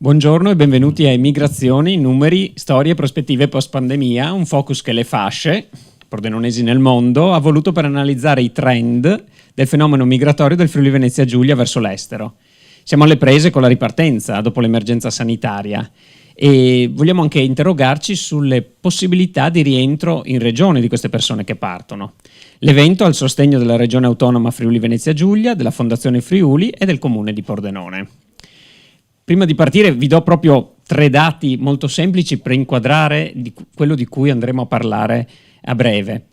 Buongiorno e benvenuti a Migrazioni, numeri, storie e prospettive post-pandemia, un focus che le fasce, pordenonesi nel mondo, ha voluto per analizzare i trend del fenomeno migratorio del Friuli Venezia Giulia verso l'estero. Siamo alle prese con la ripartenza dopo l'emergenza sanitaria e vogliamo anche interrogarci sulle possibilità di rientro in regione di queste persone che partono. L'evento ha il sostegno della Regione Autonoma Friuli Venezia Giulia, della Fondazione Friuli e del Comune di Pordenone. Prima di partire vi do proprio 3 dati molto semplici per inquadrare quello di cui andremo a parlare a breve.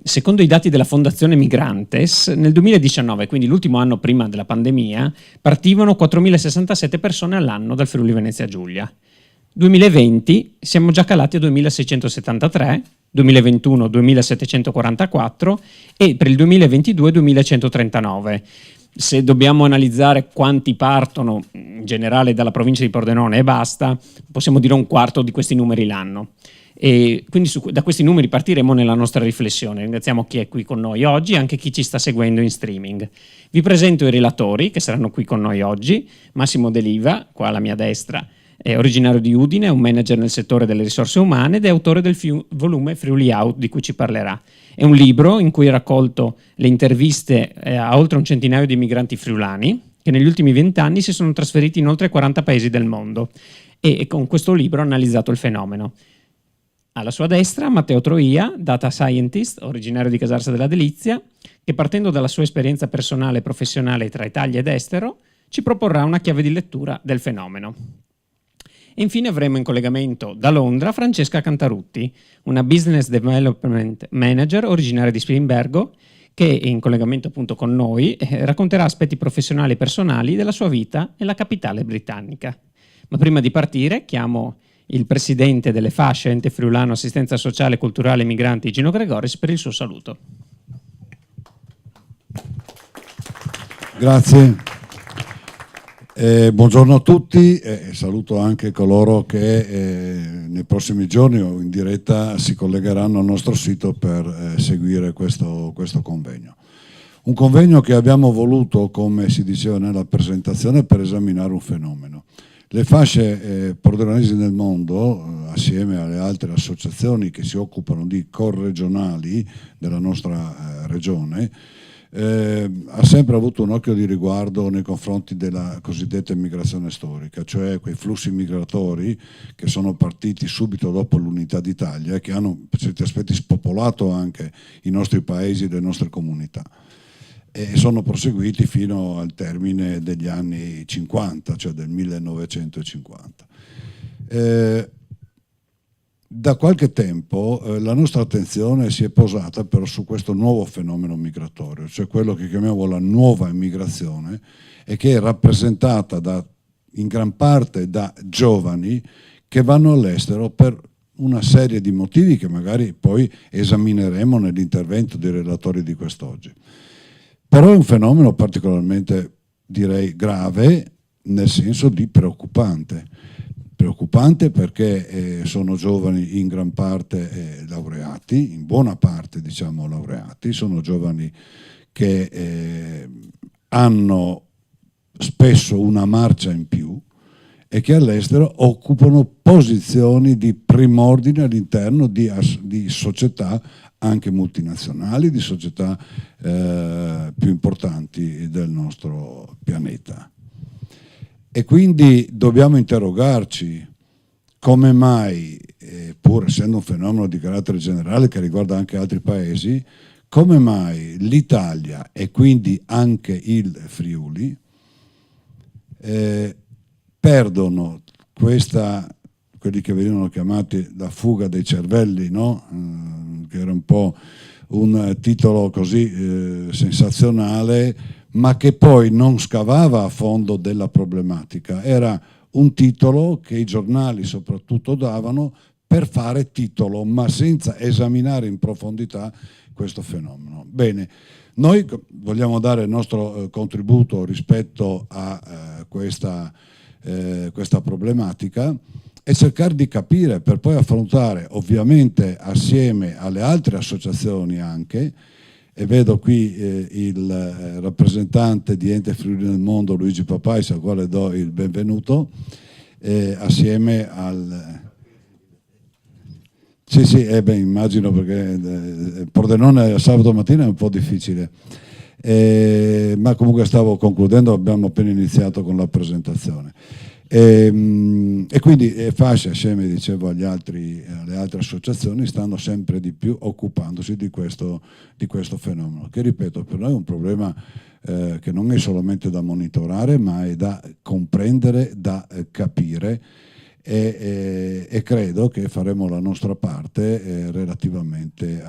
Secondo i dati della Fondazione Migrantes, nel 2019, quindi l'ultimo anno prima della pandemia, partivano 4.067 persone all'anno dal Friuli Venezia Giulia. 2020 siamo già calati a 2.673, 2021 2.744 e per il 2022 2.139. Se dobbiamo analizzare quanti partono in generale dalla provincia di Pordenone e basta, possiamo dire un quarto di questi numeri l'anno. E quindi da questi numeri partiremo nella nostra riflessione. Ringraziamo chi è qui con noi oggi e anche chi ci sta seguendo in streaming. Vi presento i relatori che saranno qui con noi oggi. Massimo Deliva, qua alla mia destra, è originario di Udine, è un manager nel settore delle risorse umane ed è autore del volume Friuli Out di cui ci parlerà. È un libro in cui ha raccolto le interviste a oltre un centinaio di migranti friulani che negli ultimi 20 anni si sono trasferiti in oltre 40 paesi del mondo e con questo libro ha analizzato il fenomeno. Alla sua destra Matteo Troia, data scientist, originario di Casarsa della Delizia, che partendo dalla sua esperienza personale e professionale tra Italia ed estero ci proporrà una chiave di lettura del fenomeno. E infine avremo in collegamento da Londra Francesca Cantarutti, una Business Development Manager originaria di Spilimbergo, che in collegamento appunto con noi racconterà aspetti professionali e personali della sua vita nella capitale britannica. Ma prima di partire chiamo il presidente delle fasce Ente Friulano Assistenza Sociale, Culturale e Migranti, Gino Gregoris, per il suo saluto. Grazie. Buongiorno a tutti e saluto anche coloro che nei prossimi giorni o in diretta si collegheranno al nostro sito per seguire questo convegno. Un convegno che abbiamo voluto, come si diceva nella presentazione, per esaminare un fenomeno. Le fasce pordenonesi nel mondo, assieme alle altre associazioni che si occupano di corregionali della nostra regione, ha sempre avuto un occhio di riguardo nei confronti della cosiddetta immigrazione storica, cioè quei flussi migratori che sono partiti subito dopo l'unità d'Italia e che hanno per certi aspetti spopolato anche i nostri paesi e le nostre comunità e sono proseguiti fino al termine degli anni 50, cioè del 1950. Da qualche tempo la nostra attenzione si è posata però su questo nuovo fenomeno migratorio, cioè quello che chiamiamo la nuova immigrazione e che è rappresentata in gran parte da giovani che vanno all'estero per una serie di motivi che magari poi esamineremo nell'intervento dei relatori di quest'oggi. Però è un fenomeno particolarmente, direi, grave, nel senso di preoccupante. Preoccupante perché sono giovani in gran parte laureati, in buona parte diciamo laureati, sono giovani che hanno spesso una marcia in più e che all'estero occupano posizioni di prim'ordine all'interno di società anche multinazionali, di società più importanti del nostro pianeta. E quindi dobbiamo interrogarci come mai, pur essendo un fenomeno di carattere generale che riguarda anche altri paesi, come mai l'Italia e quindi anche il Friuli perdono quelli che venivano chiamati la fuga dei cervelli, no? Che era un po' un titolo così sensazionale, ma che poi non scavava a fondo della problematica. Era un titolo che i giornali soprattutto davano per fare titolo, ma senza esaminare in profondità questo fenomeno. Bene, noi vogliamo dare il nostro contributo rispetto a questa problematica e cercare di capire per poi affrontare, ovviamente assieme alle altre associazioni anche, e vedo qui il rappresentante di Ente Friuli del Mondo Luigi Papais, al quale do il benvenuto, assieme al... Sì, immagino, perché Pordenone sabato mattina è un po' difficile. Ma comunque stavo concludendo, abbiamo appena iniziato con la presentazione. E quindi Fasce, assieme, dicevo, alle altre associazioni, stanno sempre di più occupandosi di questo fenomeno, che, ripeto, per noi è un problema che non è solamente da monitorare, ma è da comprendere, da capire, e credo che faremo la nostra parte relativamente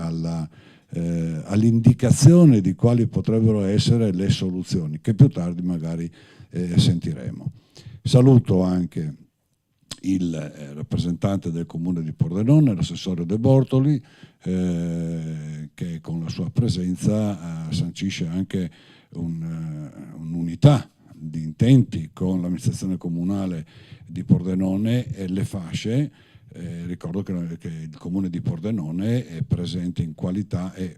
all'indicazione di quali potrebbero essere le soluzioni, che più tardi magari sentiremo. Saluto anche il rappresentante del comune di Pordenone, l'assessore De Bortoli, che con la sua presenza sancisce anche un'unità di intenti con l'amministrazione comunale di Pordenone e le fasce. Ricordo che il comune di Pordenone è presente in qualità e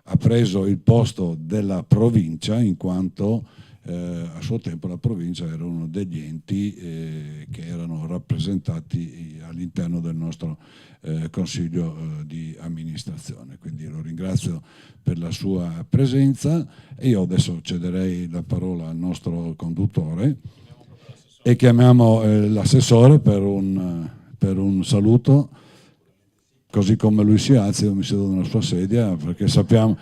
ha preso il posto della provincia, in quanto a suo tempo la provincia era uno degli enti che erano rappresentati all'interno del nostro consiglio di amministrazione. Quindi lo ringrazio per la sua presenza e io adesso cederei la parola al nostro conduttore e chiamiamo l'assessore per un saluto, così come lui si alza. Io mi siedo nella sua sedia perché sappiamo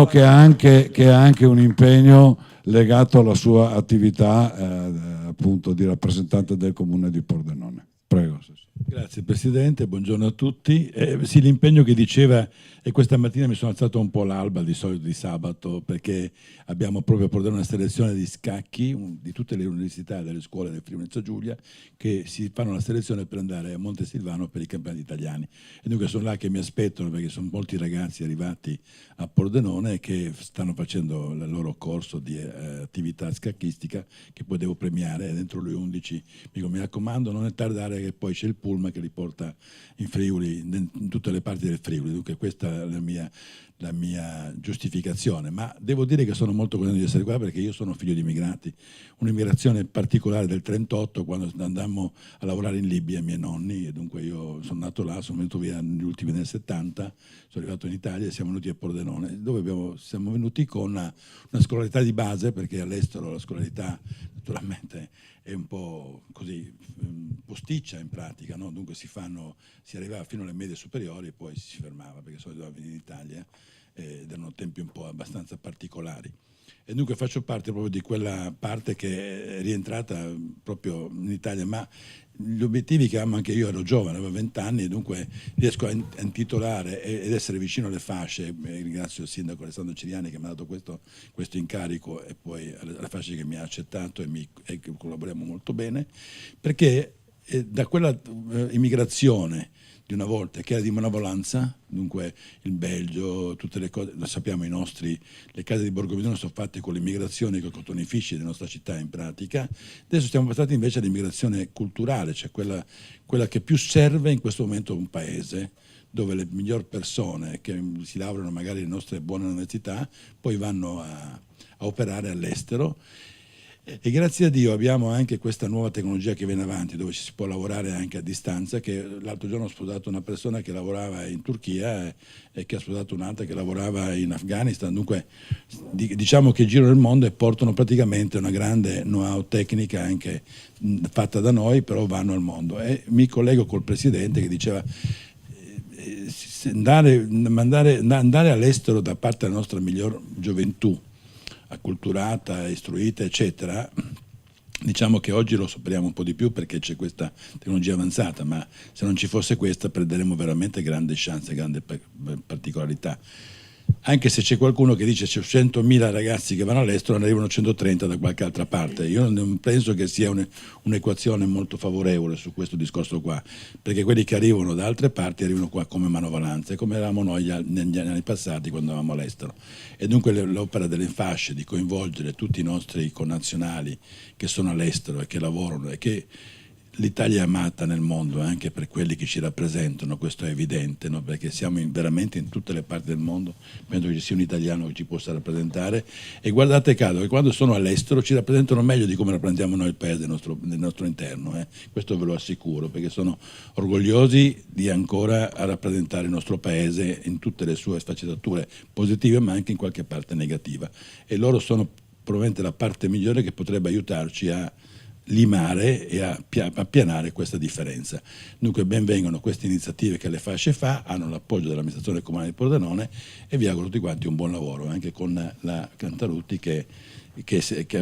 che ha anche un impegno legato alla sua attività appunto di rappresentante del comune di Pordenone. Prego. Grazie Presidente, buongiorno a tutti. Sì, l'impegno che diceva, e questa mattina mi sono alzato un po' l'alba di solito di sabato, perché abbiamo proprio a Pordenone una selezione di scacchi di tutte le università e delle scuole del Friuli Venezia Giulia, che si fanno una selezione per andare a Montesilvano per i campionati italiani. E dunque sono là che mi aspettano, perché sono molti ragazzi arrivati a Pordenone che stanno facendo il loro corso di attività scacchistica, che poi devo premiare. Dentro lui 11, mi raccomando, non è tardare, che poi c'è il pullman che li porta in Friuli, in tutte le parti del Friuli. Dunque questa è la mia giustificazione, ma devo dire che sono molto contento di essere qua, perché io sono figlio di immigrati, un'immigrazione particolare del 1938, quando andammo a lavorare in Libia, i miei nonni, e dunque io sono nato là, sono venuto via negli ultimi nel 70, sono arrivato in Italia e siamo venuti a Pordenone, dove siamo venuti con una scolarità di base, perché all'estero la scolarità naturalmente è un po' così posticcia in pratica, no? Dunque si arrivava fino alle medie superiori e poi si fermava, perché solo doveva venire in Italia ed erano tempi un po' abbastanza particolari. E dunque faccio parte proprio di quella parte che è rientrata proprio in Italia, ma gli obiettivi che amo anche io, ero giovane, avevo 20 anni, e dunque riesco a intitolare ed essere vicino alle fasce. Ringrazio il sindaco Alessandro Ciriani che mi ha dato questo incarico, e poi alle fasce che mi ha accettato e che collaboriamo molto bene, perché da quella immigrazione di una volta, che era di malevolanza, dunque il Belgio, tutte le cose, lo sappiamo, le case di Borgo Vidone sono fatte con l'immigrazione, con i cotonifici della nostra città in pratica. Adesso siamo passati invece all'immigrazione culturale, cioè quella che più serve in questo momento a un paese, dove le migliori persone che si laureano magari nelle nostre buone università poi vanno a operare all'estero. E grazie a Dio abbiamo anche questa nuova tecnologia che viene avanti, dove ci si può lavorare anche a distanza, che l'altro giorno ho sposato una persona che lavorava in Turchia e che ha sposato un'altra che lavorava in Afghanistan. Dunque diciamo che girano il mondo e portano praticamente una grande know-how tecnica anche fatta da noi, però vanno al mondo. E mi collego col Presidente che diceva andare all'estero da parte della nostra miglior gioventù, acculturata, istruita, eccetera. Diciamo che oggi lo sappiamo un po' di più perché c'è questa tecnologia avanzata, ma se non ci fosse questa perderemo veramente grandi chance, grande particolarità. Anche se c'è qualcuno che dice c'è 100.000 ragazzi che vanno all'estero, ne arrivano 130 da qualche altra parte. Io non penso che sia un'equazione molto favorevole su questo discorso qua, perché quelli che arrivano da altre parti arrivano qua come manovalanze, come eravamo noi negli anni passati quando eravamo all'estero. E dunque l'opera delle fasce, di coinvolgere tutti i nostri connazionali che sono all'estero e che lavorano, e che l'Italia è amata nel mondo anche per quelli che ci rappresentano, questo è evidente, no? Perché siamo veramente in tutte le parti del mondo, penso che ci sia un italiano che ci possa rappresentare, e guardate caso che quando sono all'estero ci rappresentano meglio di come rappresentiamo noi il paese nel nostro interno, questo ve lo assicuro, perché sono orgogliosi di ancora a rappresentare il nostro paese in tutte le sue sfaccettature positive ma anche in qualche parte negativa, e loro sono probabilmente la parte migliore che potrebbe aiutarci a limare e a appianare questa differenza. Dunque benvengano queste iniziative che le fasce fa, hanno l'appoggio dell'amministrazione comunale di Pordenone, e vi auguro tutti quanti un buon lavoro anche con la Cantarutti che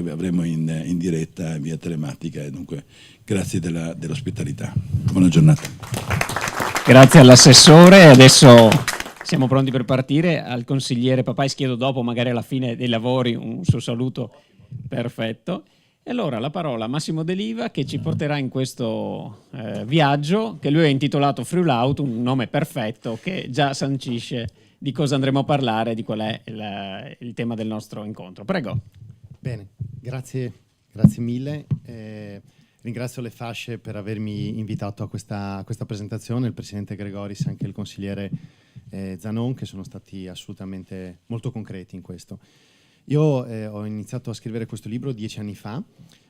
avremo in diretta via telematica, e dunque grazie dell'ospitalità. Buona giornata. Grazie all'assessore. Adesso siamo pronti per partire. Al consigliere Papais chiedo dopo, magari alla fine dei lavori, un suo saluto. Perfetto. E allora la parola a Massimo D'Eliva, che ci porterà in questo viaggio che lui ha intitolato Friulaut, un nome perfetto che già sancisce di cosa andremo a parlare, di qual è il tema del nostro incontro. Prego. Bene, grazie mille. Ringrazio le fasce per avermi invitato a questa presentazione, il presidente Gregoris e anche il consigliere Zanon, che sono stati assolutamente molto concreti in questo. Io ho iniziato a scrivere questo libro 10 anni fa,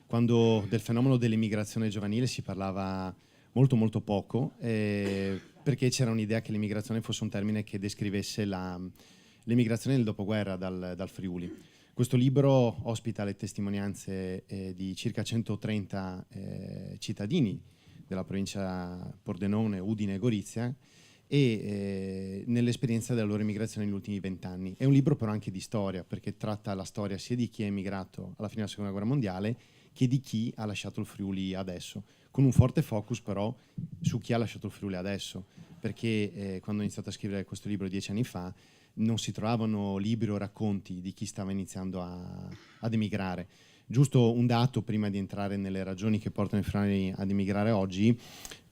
quando del fenomeno dell'immigrazione giovanile si parlava molto molto poco, perché c'era un'idea che l'immigrazione fosse un termine che descrivesse l'immigrazione del dopoguerra dal Friuli. Questo libro ospita le testimonianze di circa 130 cittadini della provincia Pordenone, Udine e Gorizia, e nell'esperienza della loro immigrazione negli ultimi 20 anni. È un libro però anche di storia, perché tratta la storia sia di chi è emigrato alla fine della Seconda Guerra Mondiale che di chi ha lasciato il Friuli adesso, con un forte focus però su chi ha lasciato il Friuli adesso, perché quando ho iniziato a scrivere questo libro 10 anni fa non si trovavano libri o racconti di chi stava iniziando ad emigrare. Giusto un dato prima di entrare nelle ragioni che portano i friulani ad emigrare oggi.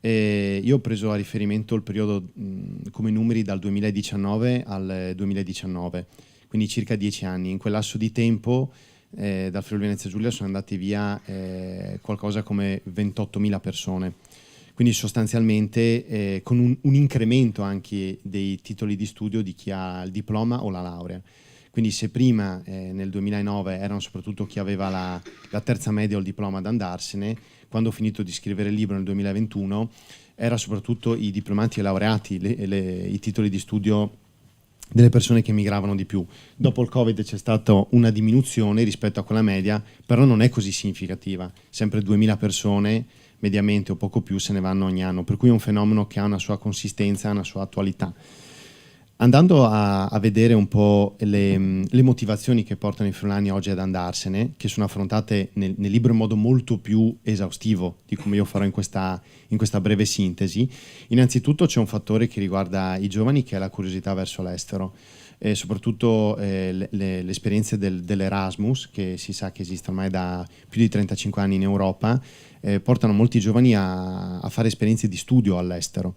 Io ho preso a riferimento il periodo come numeri dal 2019 al 2019, quindi circa 10 anni. In quel lasso di tempo dal Friuli Venezia Giulia sono andate via qualcosa come 28.000 persone, quindi sostanzialmente con un incremento anche dei titoli di studio di chi ha il diploma o la laurea. Quindi se prima nel 2009 erano soprattutto chi aveva la terza media o il diploma ad andarsene, quando ho finito di scrivere il libro nel 2021 era soprattutto i diplomati e laureati, i titoli di studio delle persone che emigravano di più. Dopo il Covid c'è stata una diminuzione rispetto a quella media, però non è così significativa, sempre 2.000 persone mediamente o poco più se ne vanno ogni anno, per cui è un fenomeno che ha una sua consistenza, una sua attualità. Andando a vedere un po' le motivazioni che portano i friulani oggi ad andarsene, che sono affrontate nel libro in modo molto più esaustivo di come io farò in questa breve sintesi, innanzitutto c'è un fattore che riguarda i giovani, che è la curiosità verso l'estero, e soprattutto le esperienze dell'Erasmus, che si sa che esiste ormai da più di 35 anni in Europa, portano molti giovani a fare esperienze di studio all'estero.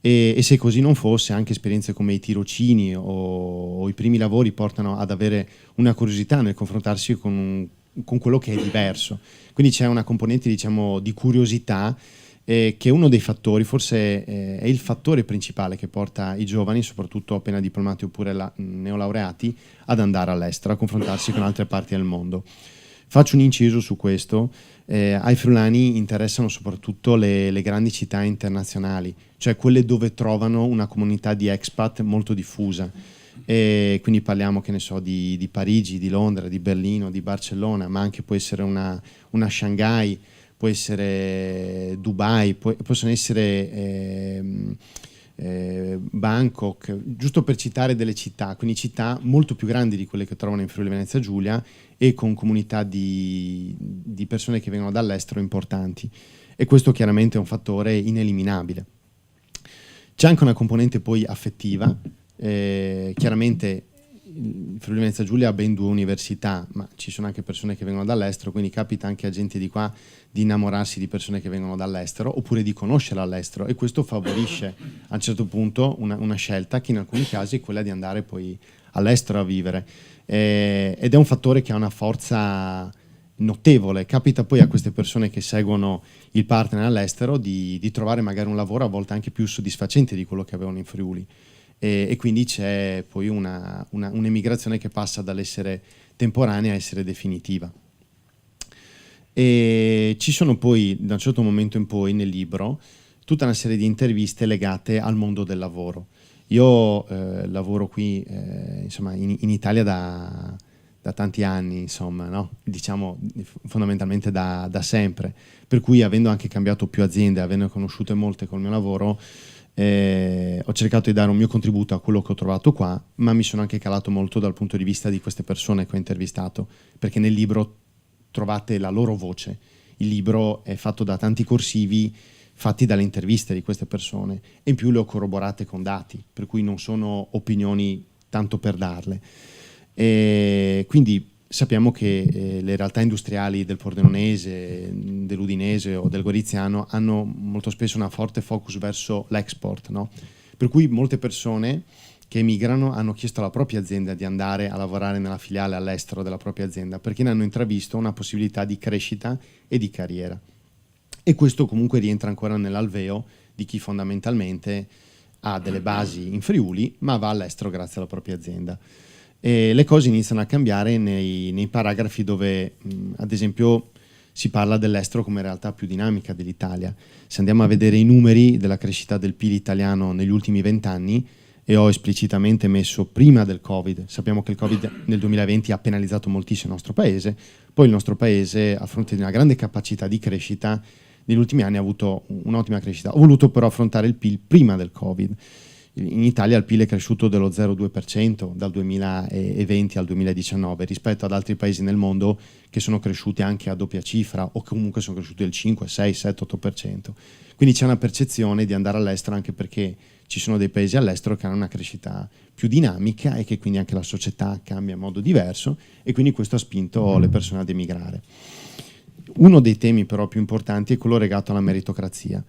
E se così non fosse, anche esperienze come i tirocini o i primi lavori portano ad avere una curiosità nel confrontarsi con quello che è diverso. Quindi c'è una componente, diciamo, di curiosità che è uno dei fattori, forse è il fattore principale che porta i giovani, soprattutto appena diplomati oppure neolaureati, ad andare all'estero, a confrontarsi con altre parti del mondo. Faccio un inciso su questo. Ai friulani interessano soprattutto le grandi città internazionali, cioè quelle dove trovano una comunità di expat molto diffusa. Quindi parliamo, che ne so, di Parigi, di Londra, di Berlino, di Barcellona, ma anche può essere una Shanghai, può essere Dubai, possono essere Bangkok, giusto per citare delle città, quindi città molto più grandi di quelle che trovano in Friuli Venezia Giulia e con comunità di persone che vengono dall'estero importanti, e questo chiaramente è un fattore ineliminabile. C'è anche una componente poi affettiva, chiaramente il Friuli Venezia Giulia ha ben 2 università, ma ci sono anche persone che vengono dall'estero, quindi capita anche a gente di qua di innamorarsi di persone che vengono dall'estero oppure di conoscerle all'estero, e questo favorisce a un certo punto una scelta che in alcuni casi è quella di andare poi all'estero a vivere, ed è un fattore che ha una forza notevole. Capita poi a queste persone che seguono il partner all'estero di trovare magari un lavoro a volte anche più soddisfacente di quello che avevano in Friuli, e quindi c'è poi un'emigrazione che passa dall'essere temporanea a essere definitiva. E ci sono poi, da un certo momento in poi, nel libro, tutta una serie di interviste legate al mondo del lavoro. Io lavoro qui insomma, in Italia da tanti anni, insomma, no? Diciamo fondamentalmente da sempre, per cui avendo anche cambiato più aziende, avendo conosciute molte col mio lavoro, ho cercato di dare un mio contributo a quello che ho trovato qua, ma mi sono anche calato molto dal punto di vista di queste persone che ho intervistato, perché nel libro trovate la loro voce. Il libro è fatto da tanti corsivi fatti dalle interviste di queste persone, e in più le ho corroborate con dati, per cui non sono opinioni tanto per darle. E quindi sappiamo che le realtà industriali del Pordenonese, dell'Udinese o del Goriziano hanno molto spesso una forte focus verso l'export, no? Per cui molte persone che emigrano hanno chiesto alla propria azienda di andare a lavorare nella filiale all'estero della propria azienda, perché ne hanno intravisto una possibilità di crescita e di carriera. E questo comunque rientra ancora nell'alveo di chi fondamentalmente ha delle basi in Friuli, ma va all'estero grazie alla propria azienda. E le cose iniziano a cambiare nei paragrafi dove, ad esempio, si parla dell'estero come realtà più dinamica dell'Italia. Se andiamo a vedere i numeri della crescita del PIL italiano negli ultimi 20 anni, e ho esplicitamente messo prima del Covid, sappiamo che il Covid nel 2020 ha penalizzato moltissimo il nostro paese, poi il nostro paese, a fronte di una grande capacità di crescita, negli ultimi anni ha avuto un'ottima crescita. Ho voluto però affrontare il PIL prima del Covid. In Italia il PIL è cresciuto dello 0,2% dal 2020 al 2019 rispetto ad altri paesi nel mondo che sono cresciuti anche a doppia cifra o comunque sono cresciuti del 5, 6, 7, 8%. Quindi c'è una percezione di andare all'estero anche perché ci sono dei paesi all'estero che hanno una crescita più dinamica e che quindi anche la società cambia in modo diverso, e quindi questo ha spinto le persone ad emigrare. Uno dei temi però più importanti è quello legato alla meritocrazia.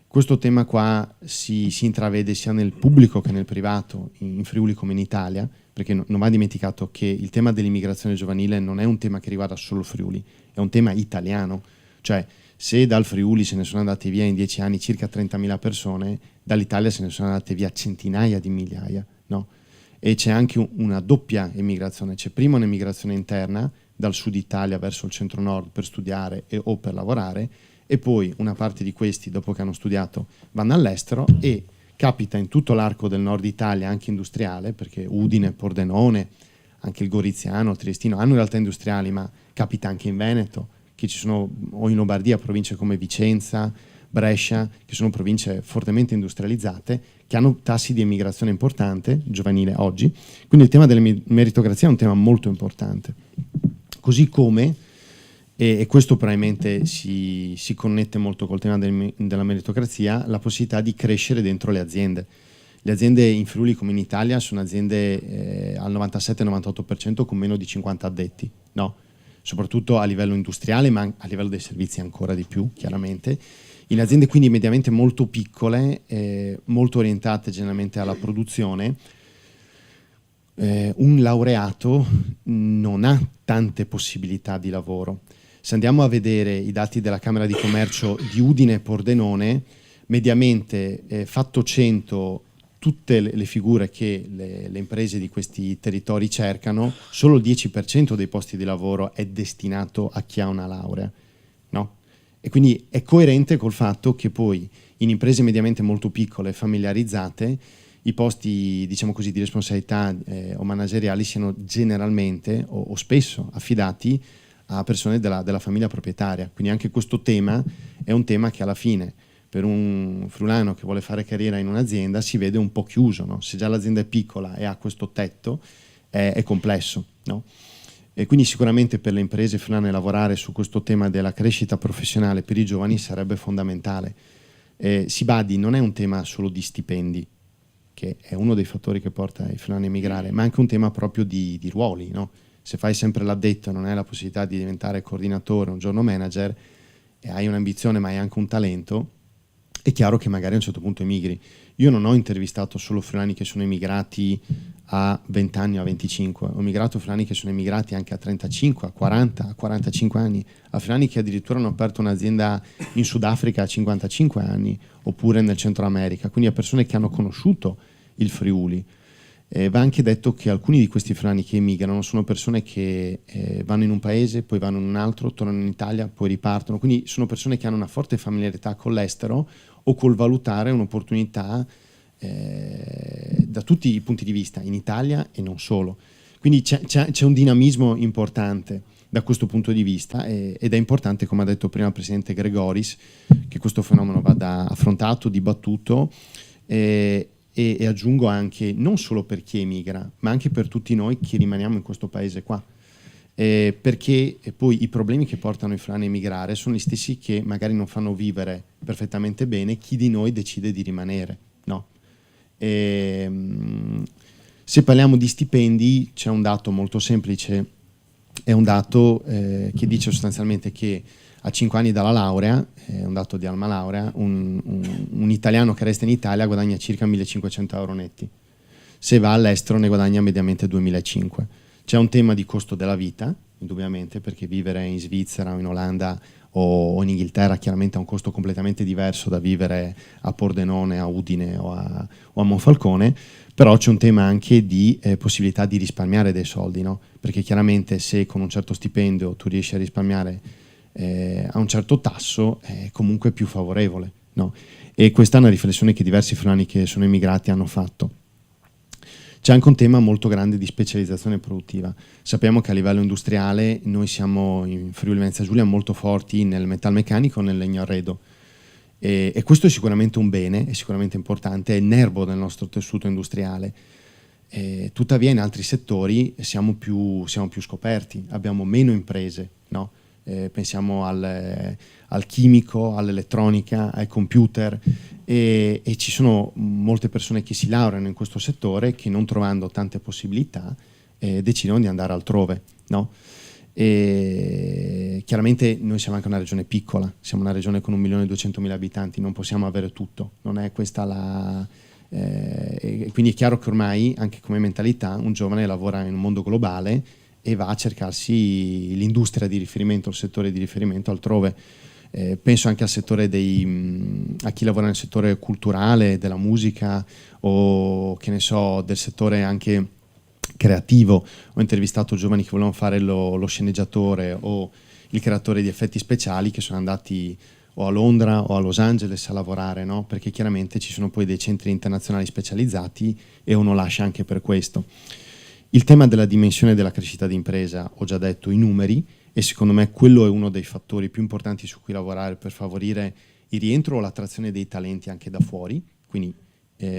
Questo tema qua si intravede sia nel pubblico che nel privato, in Friuli come in Italia, perché non va dimenticato che il tema dell'immigrazione giovanile non è un tema che riguarda solo Friuli, è un tema italiano. Cioè, se dal Friuli se ne sono andate via in 10 anni circa 30.000 persone, dall'Italia se ne sono andate via centinaia di migliaia, no? E c'è anche una doppia emigrazione. C'è prima un'emigrazione interna, dal sud Italia verso il centro-nord per studiare o per lavorare, e poi una parte di questi, dopo che hanno studiato, vanno all'estero, e capita in tutto l'arco del nord Italia, anche industriale, perché Udine, Pordenone, anche il Goriziano, il Triestino hanno realtà industriali, ma capita anche in Veneto, che ci sono, o in Lombardia, province come Vicenza, Brescia, che sono province fortemente industrializzate, che hanno tassi di emigrazione importante, giovanile oggi. Quindi il tema della meritocrazia è un tema molto importante. Così come, e questo probabilmente si connette molto col tema della meritocrazia, la possibilità di crescere dentro le aziende. Le aziende in Friuli come in Italia sono aziende al 97-98% con meno di 50 addetti, no? Soprattutto a livello industriale, ma a livello dei servizi ancora di più, chiaramente. In aziende quindi mediamente molto piccole, molto orientate generalmente alla produzione, un laureato non ha tante possibilità di lavoro. Se andiamo a vedere i dati della Camera di Commercio di Udine e Pordenone, mediamente fatto 100 tutte le figure che le imprese di questi territori cercano, solo il 10% dei posti di lavoro è destinato a chi ha una laurea, no? E quindi è coerente col fatto che poi in imprese mediamente molto piccole e familiarizzate i posti, diciamo così, di responsabilità o manageriali siano generalmente o spesso affidati a persone della famiglia proprietaria. Quindi anche questo tema è un tema che alla fine per un friulano che vuole fare carriera in un'azienda si vede un po' chiuso, no? Se già l'azienda è piccola e ha questo tetto è complesso, no? E quindi sicuramente per le imprese friulane lavorare su questo tema della crescita professionale per i giovani sarebbe fondamentale. Si badi, non è un tema solo di stipendi, che è uno dei fattori che porta i friulani a emigrare, ma anche un tema proprio di ruoli, no? Se fai sempre l'addetto e non hai la possibilità di diventare coordinatore, un giorno manager, e hai un'ambizione ma hai anche un talento, è chiaro che magari a un certo punto emigri. Io non ho intervistato solo friulani che sono emigrati a 20 anni o a 25, ho migrato friulani che sono emigrati anche a 35, a 40, a 45 anni, a friulani che addirittura hanno aperto un'azienda in Sudafrica a 55 anni, oppure nel Centro America, quindi a persone che hanno conosciuto il Friuli. Va anche detto che alcuni di questi friulani che emigrano sono persone che vanno in un paese, poi vanno in un altro, tornano in Italia, poi ripartono, quindi sono persone che hanno una forte familiarità con l'estero o col valutare un'opportunità da tutti i punti di vista, in Italia e non solo. Quindi c'è un dinamismo importante da questo punto di vista ed è importante, come ha detto prima il Presidente Gregoris, che questo fenomeno vada affrontato, dibattuto e aggiungo anche non solo per chi emigra, ma anche per tutti noi che rimaniamo in questo paese qua. Perché poi i problemi che portano i friulani a emigrare sono gli stessi che magari non fanno vivere perfettamente bene chi di noi decide di rimanere, no? Se parliamo di stipendi c'è un dato molto semplice, è un dato che dice sostanzialmente che a 5 anni dalla laurea, è un dato di Alma Laurea, un italiano che resta in Italia guadagna circa 1.500 euro netti, se va all'estero ne guadagna mediamente 2.500. C'è un tema di costo della vita, indubbiamente, perché vivere in Svizzera o in Olanda o in Inghilterra chiaramente ha un costo completamente diverso da vivere a Pordenone, a Udine o a Monfalcone, però c'è un tema anche di possibilità di risparmiare dei soldi, no? Perché chiaramente se con un certo stipendio tu riesci a risparmiare a un certo tasso è comunque più favorevole, no? E questa è una riflessione che diversi friulani che sono emigrati hanno fatto. C'è anche un tema molto grande di specializzazione produttiva. Sappiamo che a livello industriale noi siamo in Friuli Venezia Giulia molto forti nel metalmeccanico e nel legno arredo e questo è sicuramente un bene, è sicuramente importante, è il nervo del nostro tessuto industriale. Tuttavia in altri settori siamo più scoperti, abbiamo meno imprese, no? Pensiamo al chimico, all'elettronica, ai computer e ci sono molte persone che si laureano in questo settore che non trovando tante possibilità decidono di andare altrove, no? E chiaramente noi siamo anche una regione piccola, siamo una regione con 1.200.000 abitanti, non possiamo avere tutto, non è questa la... quindi è chiaro che ormai anche come mentalità un giovane lavora in un mondo globale e va a cercarsi l'industria di riferimento, il settore di riferimento altrove. Penso anche al settore a chi lavora nel settore culturale, della musica o che ne so, del settore anche creativo. Ho intervistato giovani che volevano fare lo sceneggiatore o il creatore di effetti speciali che sono andati o a Londra o a Los Angeles a lavorare, no? Perché chiaramente ci sono poi dei centri internazionali specializzati e uno lascia anche per questo. Il tema della dimensione della crescita d'impresa, ho già detto i numeri, e secondo me quello è uno dei fattori più importanti su cui lavorare per favorire il rientro o l'attrazione dei talenti anche da fuori, quindi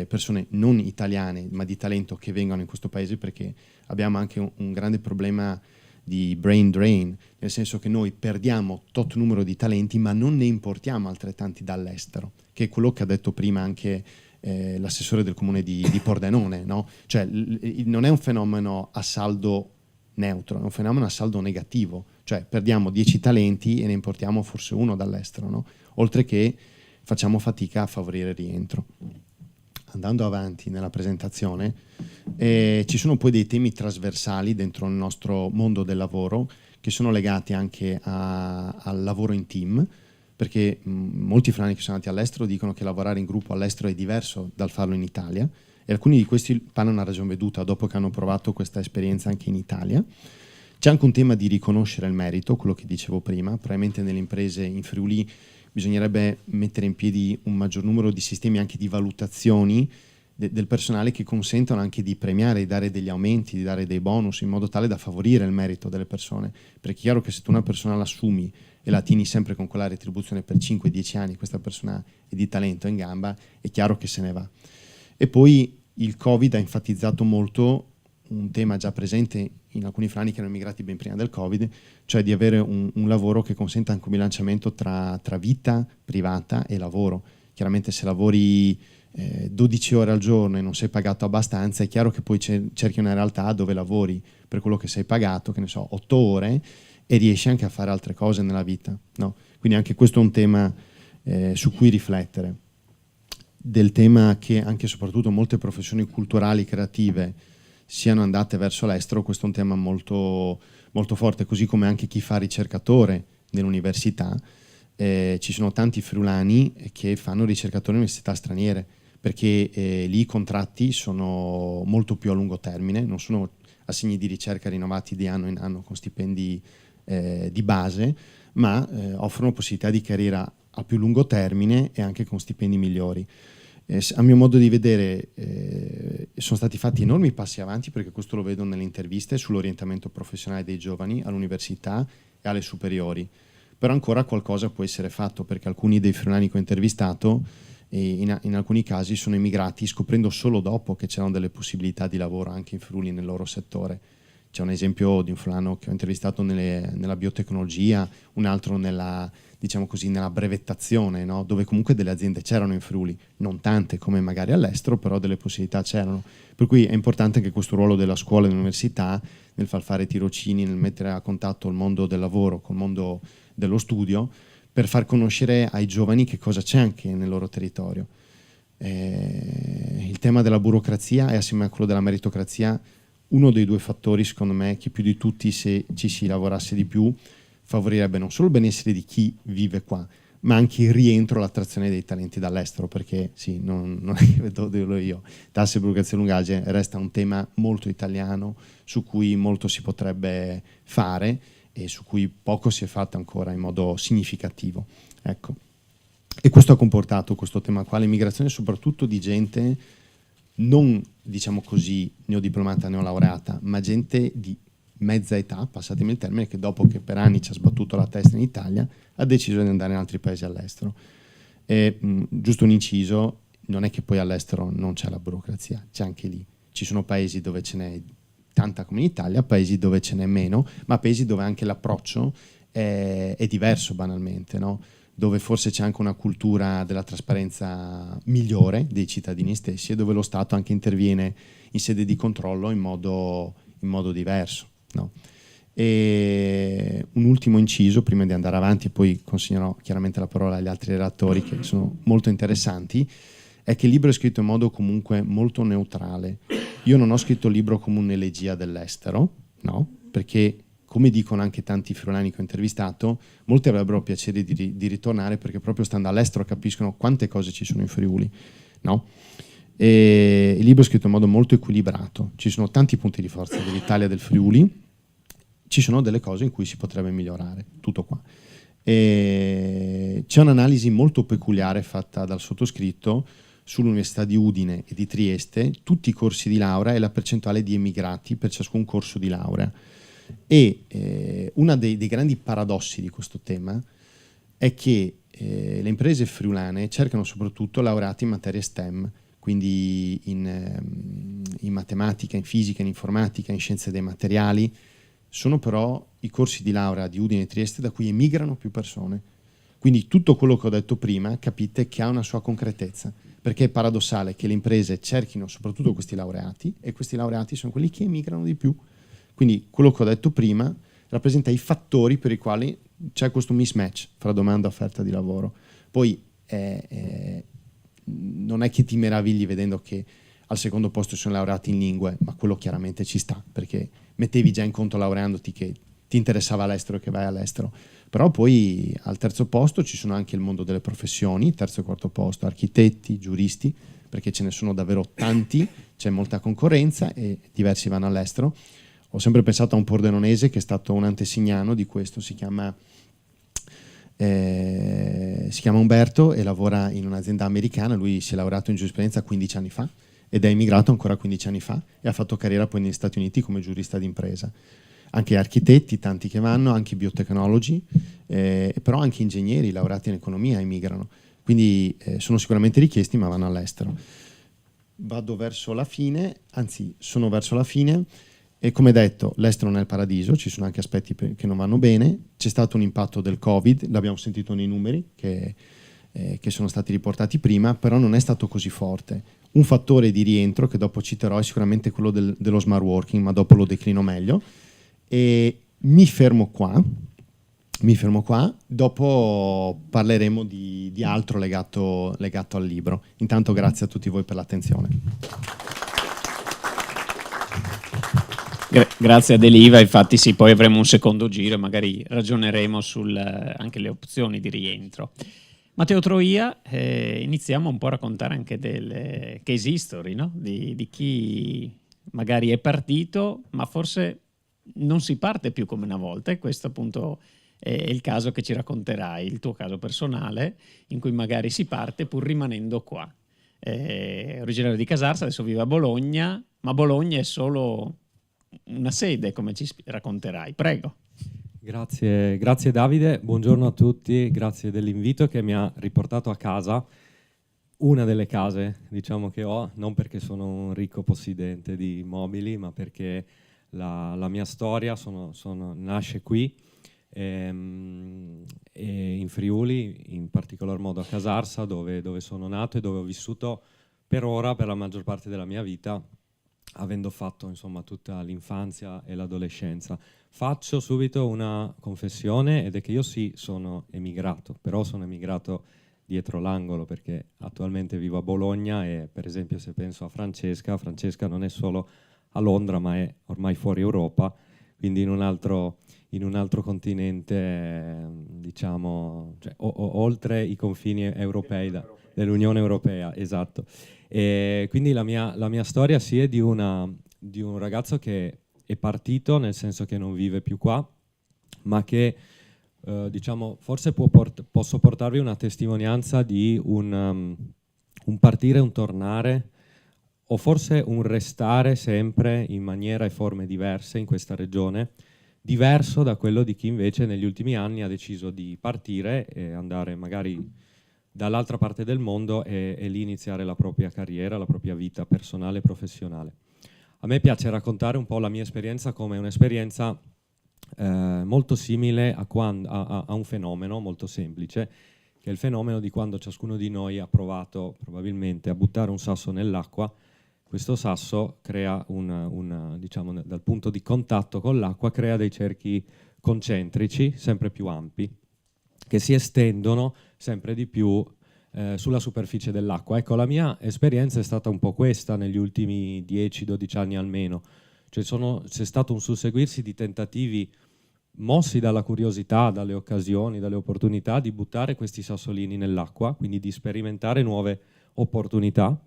persone non italiane ma di talento che vengono in questo paese, perché abbiamo anche un grande problema di brain drain, nel senso che noi perdiamo tot numero di talenti ma non ne importiamo altrettanti dall'estero, che è quello che ha detto prima anche l'assessore del comune di Pordenone, no? Cioè non è un fenomeno a saldo neutro, è un fenomeno a saldo negativo, cioè perdiamo 10 talenti e ne importiamo forse uno dall'estero, no? Oltre che facciamo fatica a favorire il rientro. Andando avanti nella presentazione, ci sono poi dei temi trasversali dentro il nostro mondo del lavoro che sono legati anche al lavoro in team, perché molti friulani che sono andati all'estero dicono che lavorare in gruppo all'estero è diverso dal farlo in Italia e alcuni di questi parlano a ragion veduta dopo che hanno provato questa esperienza anche in Italia. C'è anche un tema di riconoscere il merito, quello che dicevo prima, probabilmente nelle imprese in Friuli bisognerebbe mettere in piedi un maggior numero di sistemi anche di valutazioni del personale che consentono anche di premiare, di dare degli aumenti, di dare dei bonus in modo tale da favorire il merito delle persone, perché è chiaro che se tu una persona l'assumi e la tieni sempre con quella retribuzione per 5-10 anni, questa persona è di talento, è in gamba, è chiaro che se ne va. E poi il Covid ha enfatizzato molto un tema già presente in alcuni friulani che erano emigrati ben prima del Covid, cioè di avere un lavoro che consenta anche un bilanciamento tra vita privata e lavoro. Chiaramente se lavori 12 ore al giorno e non sei pagato abbastanza, è chiaro che poi cerchi una realtà dove lavori per quello che sei pagato, che ne so, 8 ore, e riesci anche a fare altre cose nella vita, no? Quindi anche questo è un tema su cui riflettere. Del tema che anche e soprattutto molte professioni culturali creative siano andate verso l'estero, questo è un tema molto, molto forte, così come anche chi fa ricercatore nell'università. Ci sono tanti friulani che fanno ricercatori in università straniere, perché lì i contratti sono molto più a lungo termine, non sono assegni di ricerca rinnovati di anno in anno con stipendi di base, ma offrono possibilità di carriera a più lungo termine e anche con stipendi migliori. A mio modo di vedere sono stati fatti enormi passi avanti, perché questo lo vedo nelle interviste sull'orientamento professionale dei giovani all'università e alle superiori. Però ancora qualcosa può essere fatto, perché alcuni dei friulani che ho intervistato in alcuni casi sono emigrati scoprendo solo dopo che c'erano delle possibilità di lavoro anche in Friuli nel loro settore. C'è un esempio di un friulano che ho intervistato nella biotecnologia, un altro nella, diciamo così, nella brevettazione, no? Dove comunque delle aziende c'erano in Friuli, non tante come magari all'estero, però delle possibilità c'erano. Per cui è importante anche questo ruolo della scuola e dell'università nel far fare tirocini, nel mettere a contatto il mondo del lavoro col mondo dello studio, per far conoscere ai giovani che cosa c'è anche nel loro territorio. Il tema della burocrazia è, assieme a quello della meritocrazia, uno dei due fattori, secondo me, che più di tutti, se ci si lavorasse di più, favorirebbe non solo il benessere di chi vive qua, ma anche il rientro, l'attrazione dei talenti dall'estero, perché sì, non è che vedo dirlo io, tasse, burocrazia e lungaggine resta un tema molto italiano, su cui molto si potrebbe fare e su cui poco si è fatto ancora in modo significativo. Ecco. E questo ha comportato, questo tema qua, l'immigrazione soprattutto di gente non, diciamo così, neodiplomata, neolaureata, ma gente di mezza età, passatemi il termine, che dopo che per anni ci ha sbattuto la testa in Italia ha deciso di andare in altri paesi all'estero. Giusto un inciso, non è che poi all'estero non c'è la burocrazia, c'è anche lì. Ci sono paesi dove ce n'è tanta come in Italia, paesi dove ce n'è meno, ma paesi dove anche l'approccio è diverso banalmente, no? Dove forse c'è anche una cultura della trasparenza migliore dei cittadini stessi e dove lo Stato anche interviene in sede di controllo in modo diverso. No? E un ultimo inciso prima di andare avanti, e poi consegnerò chiaramente la parola agli altri relatori che sono molto interessanti, è che il libro è scritto in modo comunque molto neutrale. Io non ho scritto il libro come un'elegia dell'estero, no? Perché, come dicono anche tanti friulani che ho intervistato, molti avrebbero piacere di ritornare, perché proprio stando all'estero capiscono quante cose ci sono in Friuli, no? E il libro è scritto in modo molto equilibrato, ci sono tanti punti di forza dell'Italia e del Friuli, ci sono delle cose in cui si potrebbe migliorare, tutto qua. E c'è un'analisi molto peculiare fatta dal sottoscritto sull'Università di Udine e di Trieste, tutti i corsi di laurea e la percentuale di emigrati per ciascun corso di laurea. E uno dei grandi paradossi di questo tema è che le imprese friulane cercano soprattutto laureati in materie STEM, quindi in matematica, in fisica, in informatica, in scienze dei materiali. Sono però i corsi di laurea di Udine e Trieste da cui emigrano più persone. Quindi tutto quello che ho detto prima capite che ha una sua concretezza, perché è paradossale che le imprese cerchino soprattutto questi laureati, e questi laureati sono quelli che emigrano di più. Quindi quello che ho detto prima rappresenta i fattori per i quali c'è questo mismatch fra domanda e offerta di lavoro. Poi non è che ti meravigli vedendo che al secondo posto sono laureati in lingue, ma quello chiaramente ci sta, perché mettevi già in conto laureandoti che ti interessava l'estero e che vai all'estero. Però poi al terzo posto ci sono anche il mondo delle professioni, terzo e quarto posto, architetti, giuristi, perché ce ne sono davvero tanti, c'è molta concorrenza e diversi vanno all'estero. Ho sempre pensato a un pordenonese che è stato un antesignano di questo, si chiama Umberto e lavora in un'azienda americana. Lui si è laureato in giurisprudenza 15 anni fa ed è emigrato ancora 15 anni fa e ha fatto carriera poi negli Stati Uniti come giurista d'impresa. Anche architetti, tanti che vanno, anche biotecnologi, però anche ingegneri laureati in economia emigrano. Quindi sono sicuramente richiesti, ma vanno all'estero. Vado verso la fine, anzi sono verso la fine. E come detto, l'estero non è il paradiso, ci sono anche aspetti che non vanno bene. C'è stato un impatto del Covid, l'abbiamo sentito nei numeri che sono stati riportati prima, però non è stato così forte. Un fattore di rientro che dopo citerò è sicuramente quello dello smart working, ma dopo lo declino meglio. E mi fermo qua, dopo parleremo di altro legato al libro. Intanto grazie a tutti voi per l'attenzione. Grazie ad Eliva, infatti sì, poi avremo un secondo giro e magari ragioneremo anche le opzioni di rientro. Matteo Troia, iniziamo un po' a raccontare anche delle case history, no? Di chi magari è partito, ma forse non si parte più come una volta, e questo appunto è il caso che ci racconterai, il tuo caso personale, in cui magari si parte pur rimanendo qua. Originario di Casarsa, adesso vive a Bologna, ma Bologna è solo una sede, come ci racconterai. Prego. Grazie Davide, buongiorno a tutti, grazie dell'invito che mi ha riportato a casa, una delle case diciamo che ho, non perché sono un ricco possidente di mobili, ma perché la mia storia nasce qui, e in Friuli, in particolar modo a Casarsa, dove sono nato e dove ho vissuto per ora, per la maggior parte della mia vita, avendo fatto insomma tutta l'infanzia e l'adolescenza. Faccio subito una confessione, ed è che io sì sono emigrato, però sono emigrato dietro l'angolo, perché attualmente vivo a Bologna e per esempio se penso a Francesca non è solo a Londra ma è ormai fuori Europa, quindi in un altro continente, diciamo, cioè, oltre i confini europei dell'Unione Europea, esatto. E quindi la mia storia sì è di un ragazzo che è partito, nel senso che non vive più qua, ma che diciamo forse posso portarvi una testimonianza di un partire e un tornare, o forse un restare sempre in maniera e forme diverse in questa regione, diverso da quello di chi invece negli ultimi anni ha deciso di partire e andare magari dall'altra parte del mondo e lì iniziare la propria carriera, la propria vita personale e professionale. A me piace raccontare un po' la mia esperienza come un'esperienza molto simile a un fenomeno molto semplice, che è il fenomeno di quando ciascuno di noi ha provato probabilmente a buttare un sasso nell'acqua. Questo sasso crea diciamo, dal punto di contatto con l'acqua, crea dei cerchi concentrici sempre più ampi, che si estendono sempre di più sulla superficie dell'acqua. Ecco, la mia esperienza è stata un po' questa negli ultimi 10-12 anni almeno. Cioè c'è stato un susseguirsi di tentativi mossi dalla curiosità, dalle occasioni, dalle opportunità di buttare questi sassolini nell'acqua, quindi di sperimentare nuove opportunità,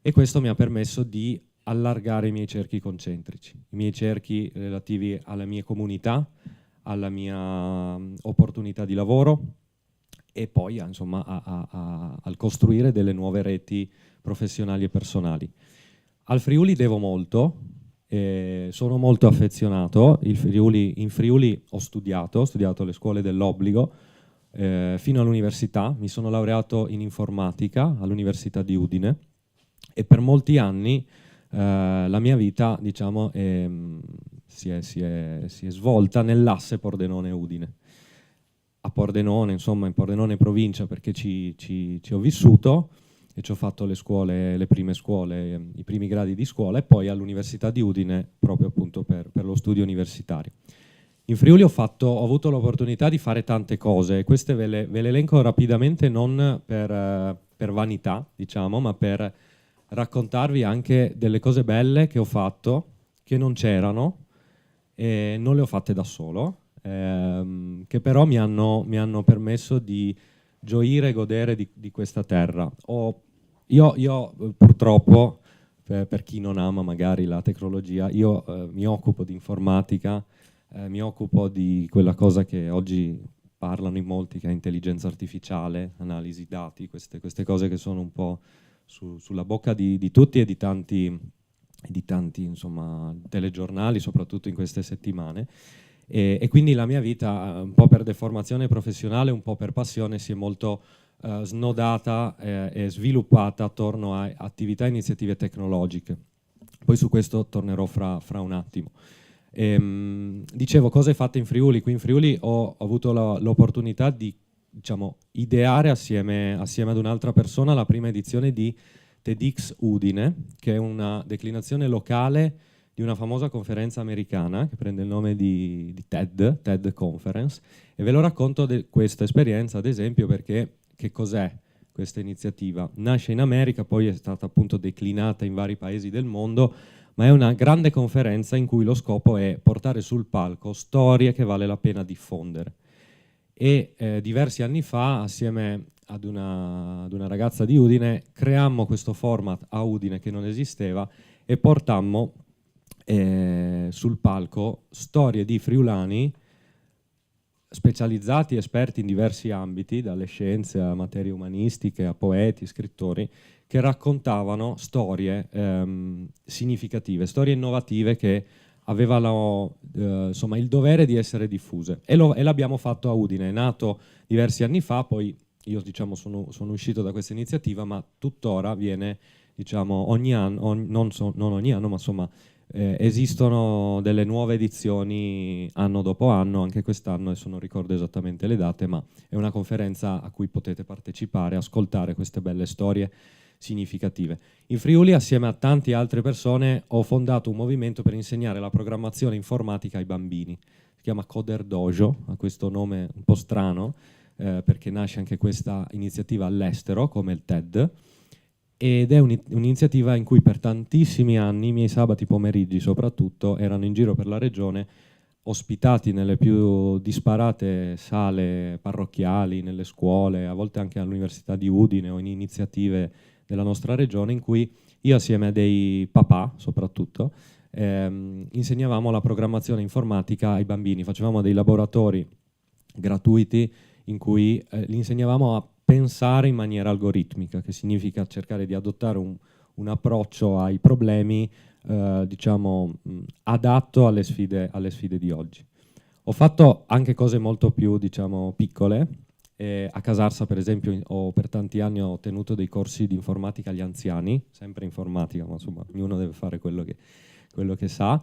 e questo mi ha permesso di allargare i miei cerchi concentrici, i miei cerchi relativi alla mia comunità, alla mia opportunità di lavoro, e poi insomma al costruire delle nuove reti professionali e personali. Al Friuli devo molto, sono molto affezionato. In Friuli ho studiato alle scuole dell'obbligo fino all'università. Mi sono laureato in informatica all'Università di Udine e per molti anni la mia vita, diciamo, si è svolta nell'asse Pordenone-Udine. A Pordenone, insomma, in Pordenone provincia, perché ci ho vissuto e ci ho fatto le prime scuole, i primi gradi di scuola, e poi all'Università di Udine proprio appunto per lo studio universitario. In Friuli ho avuto l'opportunità di fare tante cose, queste ve le elenco rapidamente, non per vanità, diciamo, ma per raccontarvi anche delle cose belle che ho fatto, che non c'erano, e non le ho fatte da solo, che però mi hanno permesso di gioire e godere di questa terra. Io purtroppo, per chi non ama magari la tecnologia, io mi occupo di informatica, mi occupo di quella cosa che oggi parlano in molti, che è intelligenza artificiale, analisi dati, queste cose che sono un po' sulla bocca di tutti e di tanti insomma, telegiornali, soprattutto in queste settimane. E quindi la mia vita, un po' per deformazione professionale, un po' per passione, si è molto snodata e sviluppata attorno a attività e iniziative tecnologiche. Poi su questo tornerò fra un attimo. Dicevo, cose fatte in Friuli. Qui in Friuli ho avuto l'opportunità di, diciamo, ideare assieme ad un'altra persona la prima edizione di TEDx Udine, che è una declinazione locale di una famosa conferenza americana che prende il nome di TED Conference, e ve lo racconto questa esperienza, ad esempio, perché che cos'è questa iniziativa? Nasce in America, poi è stata appunto declinata in vari paesi del mondo, ma è una grande conferenza in cui lo scopo è portare sul palco storie che vale la pena diffondere. E diversi anni fa, assieme ad una ragazza di Udine, creammo questo format a Udine che non esisteva e portammo sul palco storie di friulani specializzati, esperti in diversi ambiti, dalle scienze a materie umanistiche, a poeti, scrittori, che raccontavano storie significative, storie innovative che avevano insomma, il dovere di essere diffuse. E l'abbiamo fatto a Udine, è nato diversi anni fa, poi io diciamo, sono uscito da questa iniziativa, ma tuttora viene diciamo, ogni anno, non ogni anno, ma insomma esistono delle nuove edizioni anno dopo anno, anche quest'anno, adesso non ricordo esattamente le date, ma è una conferenza a cui potete partecipare, ascoltare queste belle storie significative. In Friuli, assieme a tante altre persone, ho fondato un movimento per insegnare la programmazione informatica ai bambini. Si chiama Coder Dojo, ha questo nome un po' strano, perché nasce anche questa iniziativa all'estero, come il TED, ed è un'iniziativa in cui per tantissimi anni, i miei sabati pomeriggi soprattutto, erano in giro per la regione, ospitati nelle più disparate sale parrocchiali, nelle scuole, a volte anche all'Università di Udine o in iniziative della nostra regione, in cui io assieme a dei papà soprattutto insegnavamo la programmazione informatica ai bambini, facevamo dei laboratori gratuiti in cui li insegnavamo a pensare in maniera algoritmica, che significa cercare di adottare un approccio ai problemi diciamo adatto alle sfide di oggi. Ho fatto anche cose molto più diciamo piccole. A Casarsa per esempio per tanti anni ho tenuto dei corsi di informatica agli anziani, sempre informatica, ma insomma ognuno deve fare quello che sa,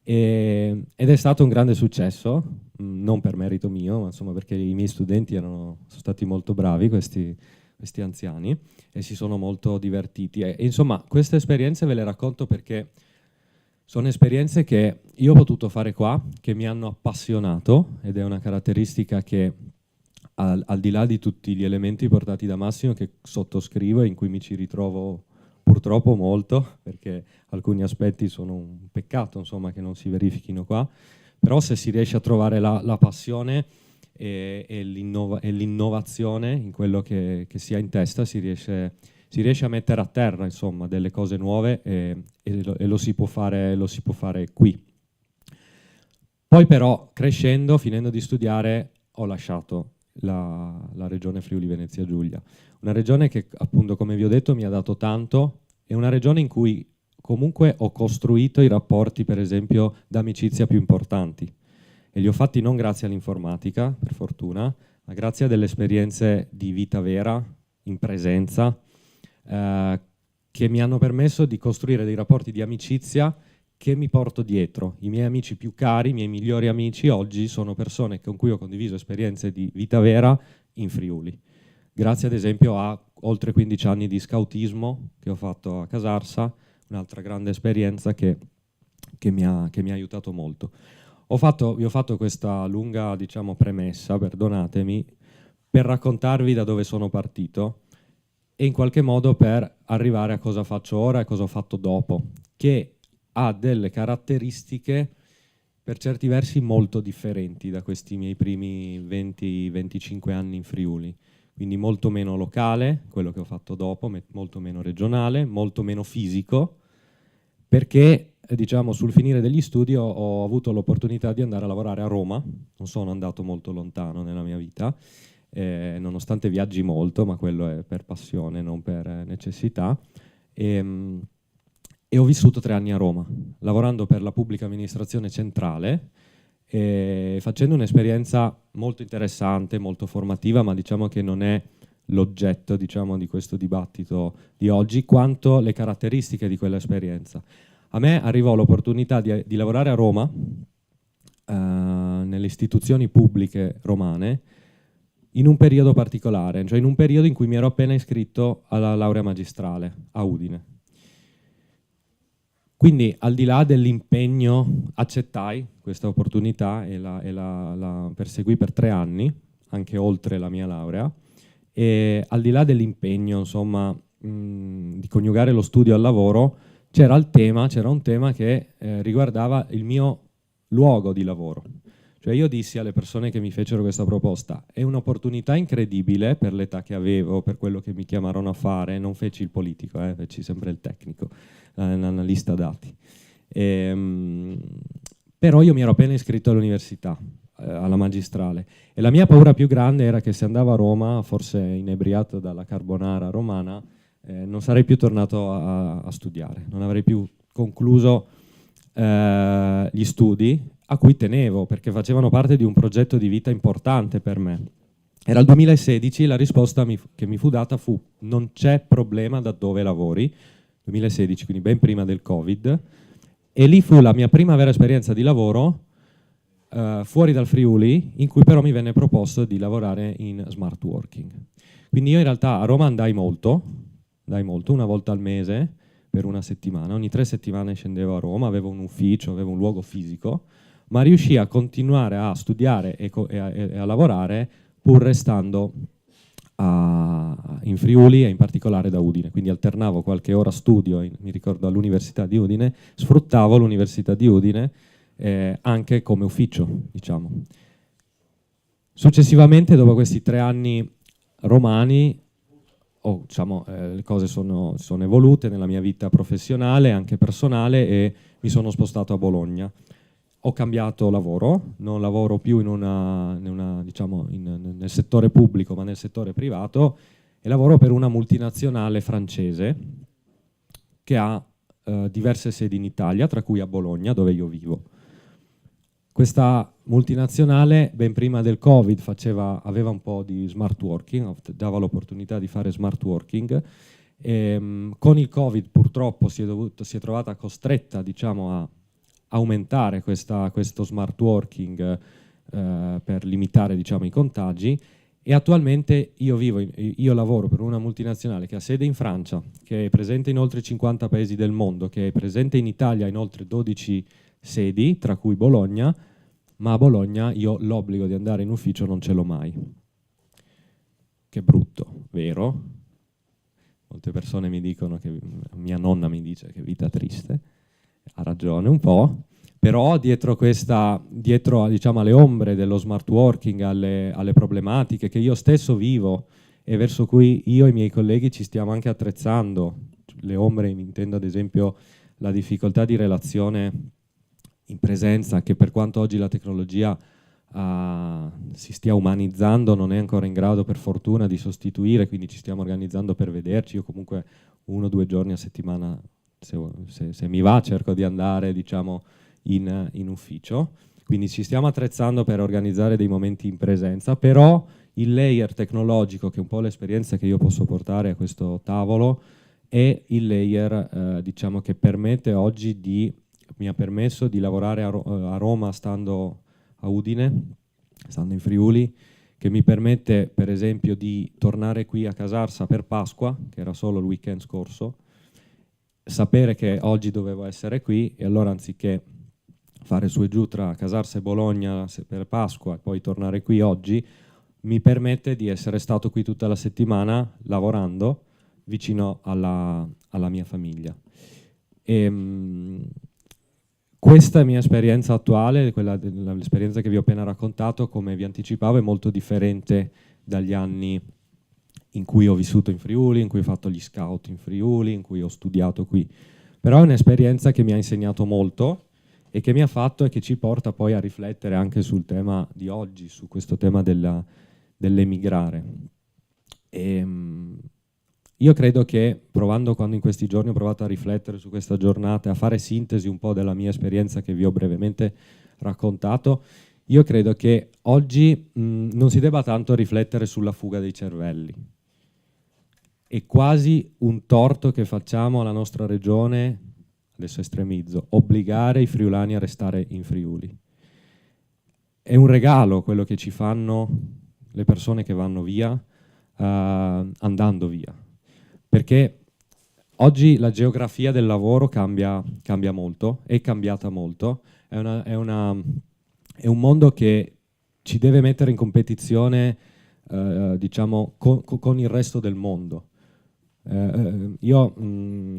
ed è stato un grande successo, non per merito mio, ma insomma perché i miei studenti sono stati molto bravi, questi anziani, e si sono molto divertiti. E insomma queste esperienze ve le racconto perché sono esperienze che io ho potuto fare qua, che mi hanno appassionato, ed è una caratteristica che al di là di tutti gli elementi portati da Massimo, che sottoscrivo e in cui mi ci ritrovo purtroppo molto, perché alcuni aspetti sono un peccato insomma, che non si verifichino qua, però se si riesce a trovare la passione e l'innovazione in quello che si ha in testa, si riesce a mettere a terra insomma, delle cose nuove e lo si può fare qui. Poi però crescendo, finendo di studiare, ho lasciato la regione Friuli Venezia Giulia, una regione che appunto come vi ho detto mi ha dato tanto, è una regione in cui comunque ho costruito i rapporti per esempio d'amicizia più importanti e li ho fatti non grazie all'informatica per fortuna, ma grazie a delle esperienze di vita vera, in presenza, che mi hanno permesso di costruire dei rapporti di amicizia che mi porto dietro. I miei amici più cari, i miei migliori amici oggi sono persone con cui ho condiviso esperienze di vita vera in Friuli. Grazie ad esempio a oltre 15 anni di scautismo che ho fatto a Casarsa, un'altra grande esperienza che mi ha aiutato molto. Vi ho fatto questa lunga diciamo, premessa, perdonatemi, per raccontarvi da dove sono partito e in qualche modo per arrivare a cosa faccio ora e cosa ho fatto dopo, che ha delle caratteristiche per certi versi molto differenti da questi miei primi 20-25 anni in Friuli, quindi molto meno locale, quello che ho fatto dopo, molto meno regionale, molto meno fisico, perché diciamo sul finire degli studi ho avuto l'opportunità di andare a lavorare a Roma, non sono andato molto lontano nella mia vita, nonostante viaggi molto, ma quello è per passione, non per necessità, e ho vissuto 3 anni a Roma, lavorando per la pubblica amministrazione centrale, facendo un'esperienza molto interessante, molto formativa, ma diciamo che non è l'oggetto diciamo, di questo dibattito di oggi, quanto le caratteristiche di quell'esperienza. A me arrivò l'opportunità di lavorare a Roma, nelle istituzioni pubbliche romane, in un periodo particolare, cioè in un periodo in cui mi ero appena iscritto alla laurea magistrale a Udine. Quindi al di là dell'impegno accettai questa opportunità e la perseguì per 3 anni, anche oltre la mia laurea, e al di là dell'impegno insomma, di coniugare lo studio al lavoro, c'era un tema che riguardava il mio luogo di lavoro. Cioè io dissi alle persone che mi fecero questa proposta: è un'opportunità incredibile per l'età che avevo, per quello che mi chiamarono a fare. Non feci il politico, feci sempre il tecnico, l'analista dati. Però io mi ero appena iscritto all'università, alla magistrale, e la mia paura più grande era che se andavo a Roma, forse inebriato dalla carbonara romana, non sarei più tornato a studiare, non avrei più concluso gli studi a cui tenevo, perché facevano parte di un progetto di vita importante per me. Era il 2016, la risposta che mi fu data fu: non c'è problema da dove lavori. 2016, quindi ben prima del Covid, e lì fu la mia prima vera esperienza di lavoro fuori dal Friuli, in cui però mi venne proposto di lavorare in smart working. Quindi io in realtà a Roma andai molto, una volta al mese per una settimana. Ogni 3 settimane scendevo a Roma, avevo un ufficio, avevo un luogo fisico, ma riuscii a continuare a studiare e a lavorare pur restando in Friuli e in particolare da Udine. Quindi alternavo qualche ora studio, mi ricordo, all'Università di Udine, sfruttavo l'Università di Udine anche come ufficio, diciamo. Successivamente, dopo questi 3 anni romani, le cose sono evolute nella mia vita professionale, anche personale, e mi sono spostato a Bologna. Ho cambiato lavoro, non lavoro più nel settore pubblico, ma nel settore privato, e lavoro per una multinazionale francese che ha diverse sedi in Italia, tra cui a Bologna, dove io vivo. Questa multinazionale, ben prima del Covid, aveva un po' di smart working, dava l'opportunità di fare smart working. Con il Covid purtroppo si è trovata costretta, diciamo, a aumentare questo smart working per limitare, diciamo, i contagi, e attualmente io lavoro per una multinazionale che ha sede in Francia, che è presente in oltre 50 paesi del mondo, che è presente in Italia in oltre 12 sedi, tra cui Bologna, ma a Bologna io l'obbligo di andare in ufficio non ce l'ho mai. Che brutto, vero? Molte persone mi dicono mia nonna mi dice che vita triste, ha ragione un po', però dietro diciamo, alle ombre dello smart working, alle problematiche che io stesso vivo e verso cui io e i miei colleghi ci stiamo anche attrezzando, le ombre mi intendo ad esempio la difficoltà di relazione in presenza, che per quanto oggi la tecnologia si stia umanizzando non è ancora in grado, per fortuna, di sostituire, quindi ci stiamo organizzando per vederci. Io comunque 1 o 2 giorni a settimana, se mi va, cerco di andare, diciamo, in ufficio, quindi ci stiamo attrezzando per organizzare dei momenti in presenza, però il layer tecnologico, che è un po' l'esperienza che io posso portare a questo tavolo, è il layer diciamo, che permette oggi mi ha permesso di lavorare a Roma stando a Udine, stando in Friuli, che mi permette per esempio di tornare qui a Casarsa per Pasqua, che era solo il weekend scorso, sapere che oggi dovevo essere qui, e allora anziché fare su e giù tra Casarsa e Bologna per Pasqua e poi tornare qui oggi, mi permette di essere stato qui tutta la settimana lavorando vicino alla mia famiglia. Questa mia esperienza attuale, l'esperienza che vi ho appena raccontato, come vi anticipavo, è molto differente dagli anni in cui ho vissuto in Friuli, in cui ho fatto gli scout in Friuli, in cui ho studiato qui. Però è un'esperienza che mi ha insegnato molto e che mi ha fatto e che ci porta poi a riflettere anche sul tema di oggi, su questo tema dell'emigrare. Io credo che, quando in questi giorni ho provato a riflettere su questa giornata e a fare sintesi un po' della mia esperienza che vi ho brevemente raccontato, io credo che oggi non si debba tanto riflettere sulla fuga dei cervelli. È quasi un torto che facciamo alla nostra regione, adesso estremizzo, obbligare i friulani a restare in Friuli. È un regalo quello che ci fanno le persone che vanno via, andando via. Perché oggi la geografia del lavoro cambia molto, è cambiata molto, è un mondo che ci deve mettere in competizione diciamo, con il resto del mondo. Io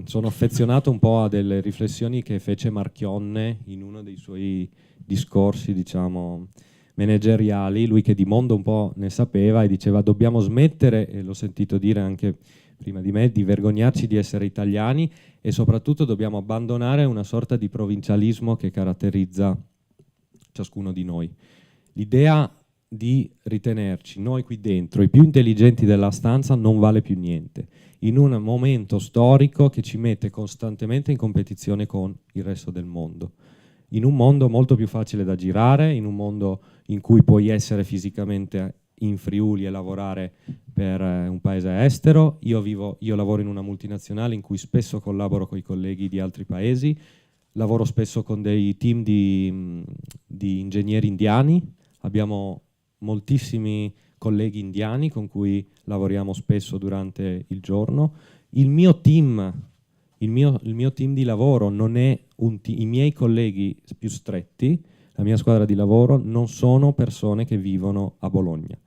sono affezionato un po' a delle riflessioni che fece Marchionne in uno dei suoi discorsi, diciamo, manageriali, lui che di mondo un po' ne sapeva e diceva dobbiamo smettere, e l'ho sentito dire anche prima di me, di vergognarci di essere italiani e soprattutto dobbiamo abbandonare una sorta di provincialismo che caratterizza ciascuno di noi. L'idea di ritenerci noi qui dentro i più intelligenti della stanza non vale più niente, in un momento storico che ci mette costantemente in competizione con il resto del mondo. In un mondo molto più facile da girare, in un mondo in cui puoi essere fisicamente in Friuli e lavorare per un paese estero. Io lavoro in una multinazionale in cui spesso collaboro con i colleghi di altri paesi, lavoro spesso con dei team di ingegneri indiani, abbiamo moltissimi colleghi indiani con cui lavoriamo spesso durante il giorno. Il mio team di lavoro non è i miei colleghi più stretti, la mia squadra di lavoro non sono persone che vivono a Bologna.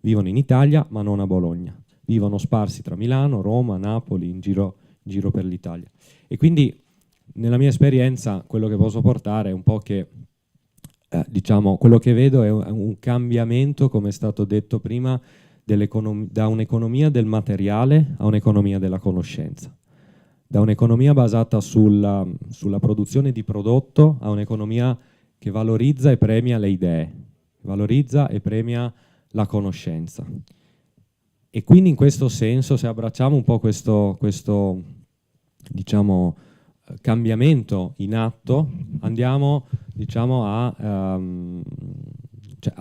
Vivono in Italia ma non a Bologna. Vivono sparsi tra Milano, Roma, Napoli, in giro per l'Italia. E quindi nella mia esperienza quello che posso portare è un po' che diciamo, quello che vedo è un cambiamento, come è stato detto prima, da un'economia del materiale a un'economia della conoscenza, da un'economia basata sulla produzione di prodotto a un'economia che valorizza e premia le idee, valorizza e premia la conoscenza. E quindi in questo senso, se abbracciamo un po' questo diciamo, cambiamento in atto, andiamo diciamo, a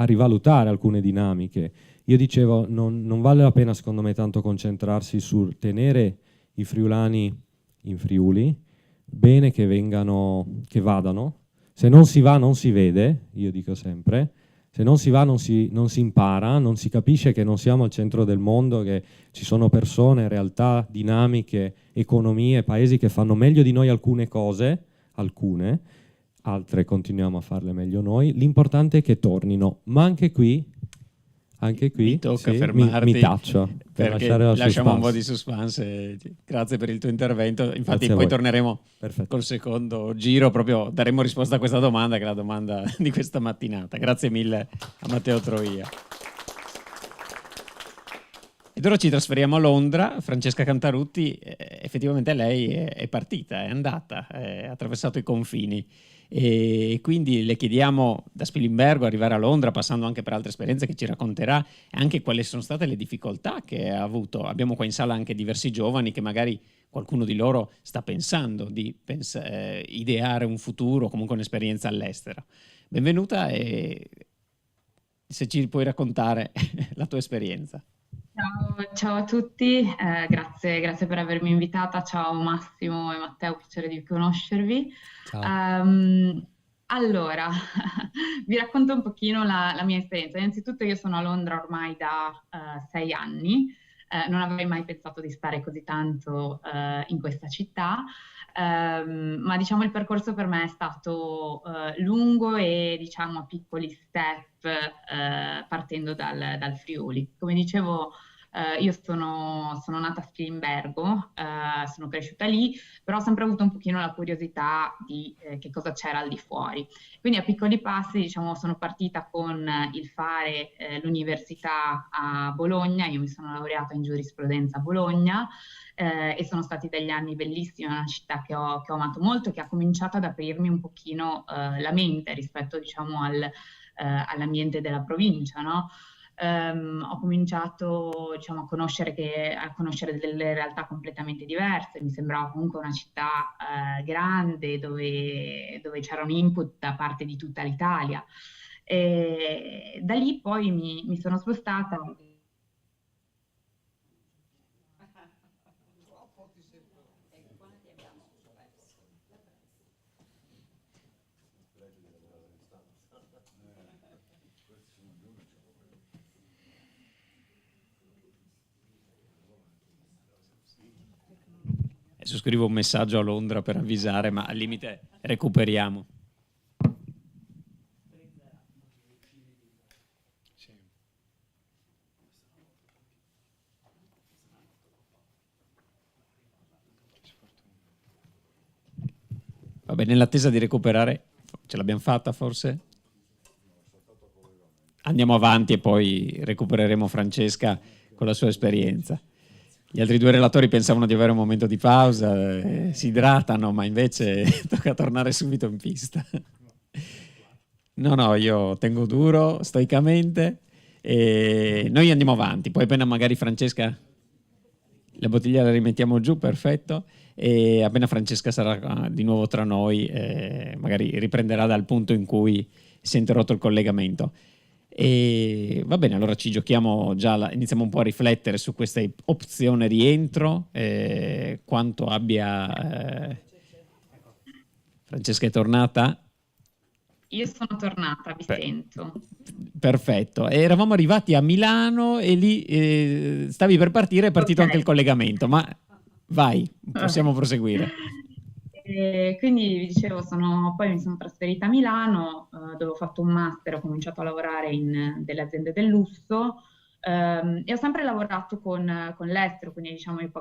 rivalutare alcune dinamiche. Io dicevo, non vale la pena secondo me tanto concentrarsi sul tenere i friulani in Friuli, bene che vadano, se non si va non si vede, io dico sempre, se non si va non si impara, non si capisce che non siamo al centro del mondo, che ci sono persone, realtà, dinamiche, economie, paesi che fanno meglio di noi alcune cose, altre continuiamo a farle meglio noi, l'importante è che tornino, ma anche qui mi tocca sì, fermarti mi taccio per perché lasciare la lasciamo un po' di suspense. suspense. Grazie per il tuo intervento. Infatti Grazie a poi voi. torneremo Perfetto. col secondo giro, proprio daremo risposta a questa domanda che è la domanda di questa mattinata. Grazie mille a Matteo Troia. Ed ora ci trasferiamo a Londra. Francesca Cantarutti, effettivamente lei è partita, è andata, ha attraversato i confini. E quindi le chiediamo da Spilimbergo arrivare a Londra, passando anche per altre esperienze che ci racconterà, e anche quali sono state le difficoltà che ha avuto. Abbiamo qua in sala anche diversi giovani che magari qualcuno di loro sta pensando di ideare un futuro, comunque un'esperienza all'estero. Benvenuta e se ci puoi raccontare la tua esperienza. Ciao a tutti, grazie per avermi invitata. Ciao Massimo e Matteo, piacere di conoscervi. Ciao. Allora, vi racconto un pochino la mia esperienza. Innanzitutto io sono a Londra ormai da 6 anni, non avrei mai pensato di stare così tanto in questa città. Ma diciamo il percorso per me è stato lungo e diciamo a piccoli step partendo dal Friuli. Come dicevo, io sono nata a Spilimbergo, sono cresciuta lì, però ho sempre avuto un pochino la curiosità di che cosa c'era al di fuori. Quindi a piccoli passi, diciamo, sono partita con il fare l'università a Bologna, io mi sono laureata in giurisprudenza a Bologna, e sono stati degli anni bellissimi, è una città che ho amato molto, che ha cominciato ad aprirmi un pochino la mente rispetto, diciamo, all'ambiente della provincia, no? Ho cominciato, diciamo, a conoscere delle realtà completamente diverse. Mi sembrava comunque una città grande dove c'era un input da parte di tutta l'Italia. E da lì poi mi sono spostata. Adesso scrivo un messaggio a Londra per avvisare, ma al limite recuperiamo. Vabbè, nell'attesa di recuperare, ce l'abbiamo fatta forse? Andiamo avanti e poi recupereremo Francesca con la sua esperienza. Gli altri due relatori pensavano di avere un momento di pausa, si idratano, ma invece tocca tornare subito in pista. No, io tengo duro, stoicamente, e noi andiamo avanti. Poi appena magari Francesca, la bottiglia la rimettiamo giù, perfetto, e appena Francesca sarà di nuovo tra noi, magari riprenderà dal punto in cui si è interrotto il collegamento. E va bene, allora ci giochiamo già, iniziamo un po' a riflettere su questa opzione rientro, quanto abbia... Francesca è tornata? Io sono tornata, vi sento. Perfetto, eravamo arrivati a Milano e lì stavi per partire, è partito anche il collegamento, ma vai, possiamo proseguire. Quindi vi dicevo, poi mi sono trasferita a Milano, dove ho fatto un master, ho cominciato a lavorare in delle aziende del lusso, e ho sempre lavorato con l'estero, quindi diciamo io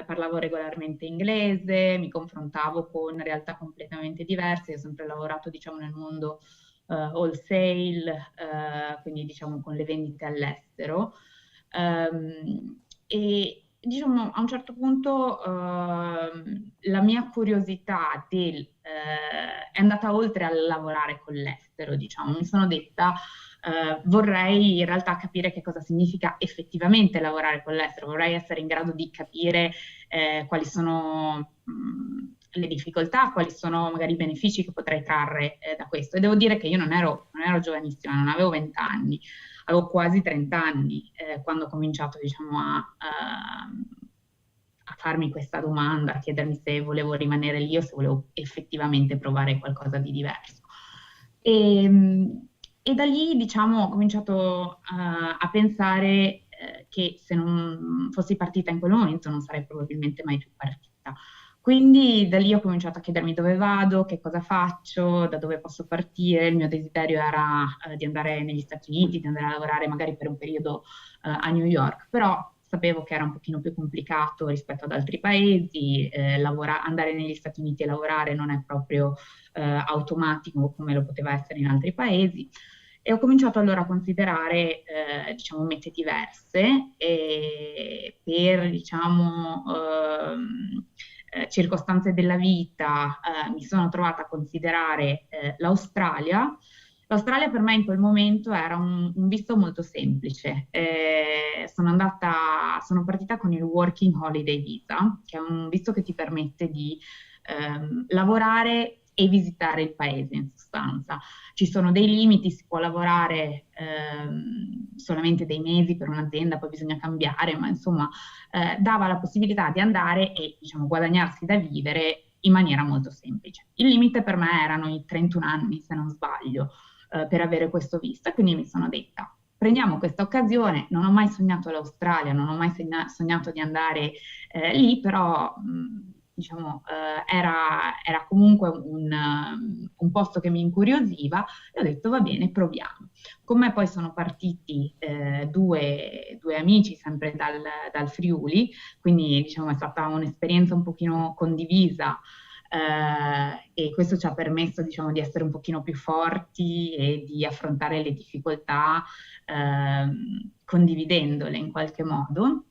parlavo regolarmente inglese, mi confrontavo con realtà completamente diverse, ho sempre lavorato diciamo nel mondo wholesale, quindi diciamo con le vendite all'estero, e diciamo a un certo punto la mia curiosità è andata oltre a lavorare con l'estero, diciamo, mi sono detta vorrei in realtà capire che cosa significa effettivamente lavorare con l'estero, vorrei essere in grado di capire quali sono le difficoltà, quali sono magari i benefici che potrei trarre da questo. E devo dire che io non ero giovanissima, non avevo 20 anni, avevo quasi 30 anni quando ho cominciato diciamo a farmi questa domanda, a chiedermi se volevo rimanere lì o se volevo effettivamente provare qualcosa di diverso. E da lì, diciamo, ho cominciato a pensare che se non fossi partita in quel momento non sarei probabilmente mai più partita. Quindi da lì ho cominciato a chiedermi dove vado, che cosa faccio, da dove posso partire. Il mio desiderio era di andare negli Stati Uniti, di andare a lavorare magari per un periodo a New York, però sapevo che era un pochino più complicato rispetto ad altri paesi, andare negli Stati Uniti e lavorare non è proprio automatico come lo poteva essere in altri paesi. E ho cominciato allora a considerare diciamo, mete diverse per diciamo, circostanze della vita. Mi sono trovata a considerare l'Australia. L'Australia per me in quel momento era un visto molto semplice. Sono partita con il Working Holiday Visa, che è un visto che ti permette di lavorare e visitare il paese in sostanza. Ci sono dei limiti, si può lavorare solamente dei mesi per un'azienda, poi bisogna cambiare, ma insomma dava la possibilità di andare e diciamo, guadagnarsi da vivere in maniera molto semplice. Il limite per me erano i 31 anni, se non sbaglio, per avere questo visto, e quindi mi sono detta prendiamo questa occasione. Non ho mai sognato l'Australia, non ho mai sognato di andare lì, però diciamo, era comunque un posto che mi incuriosiva e ho detto va bene, proviamo. Con me poi sono partiti due amici sempre dal Friuli, quindi diciamo è stata un'esperienza un pochino condivisa, e questo ci ha permesso diciamo, di essere un pochino più forti e di affrontare le difficoltà condividendole in qualche modo.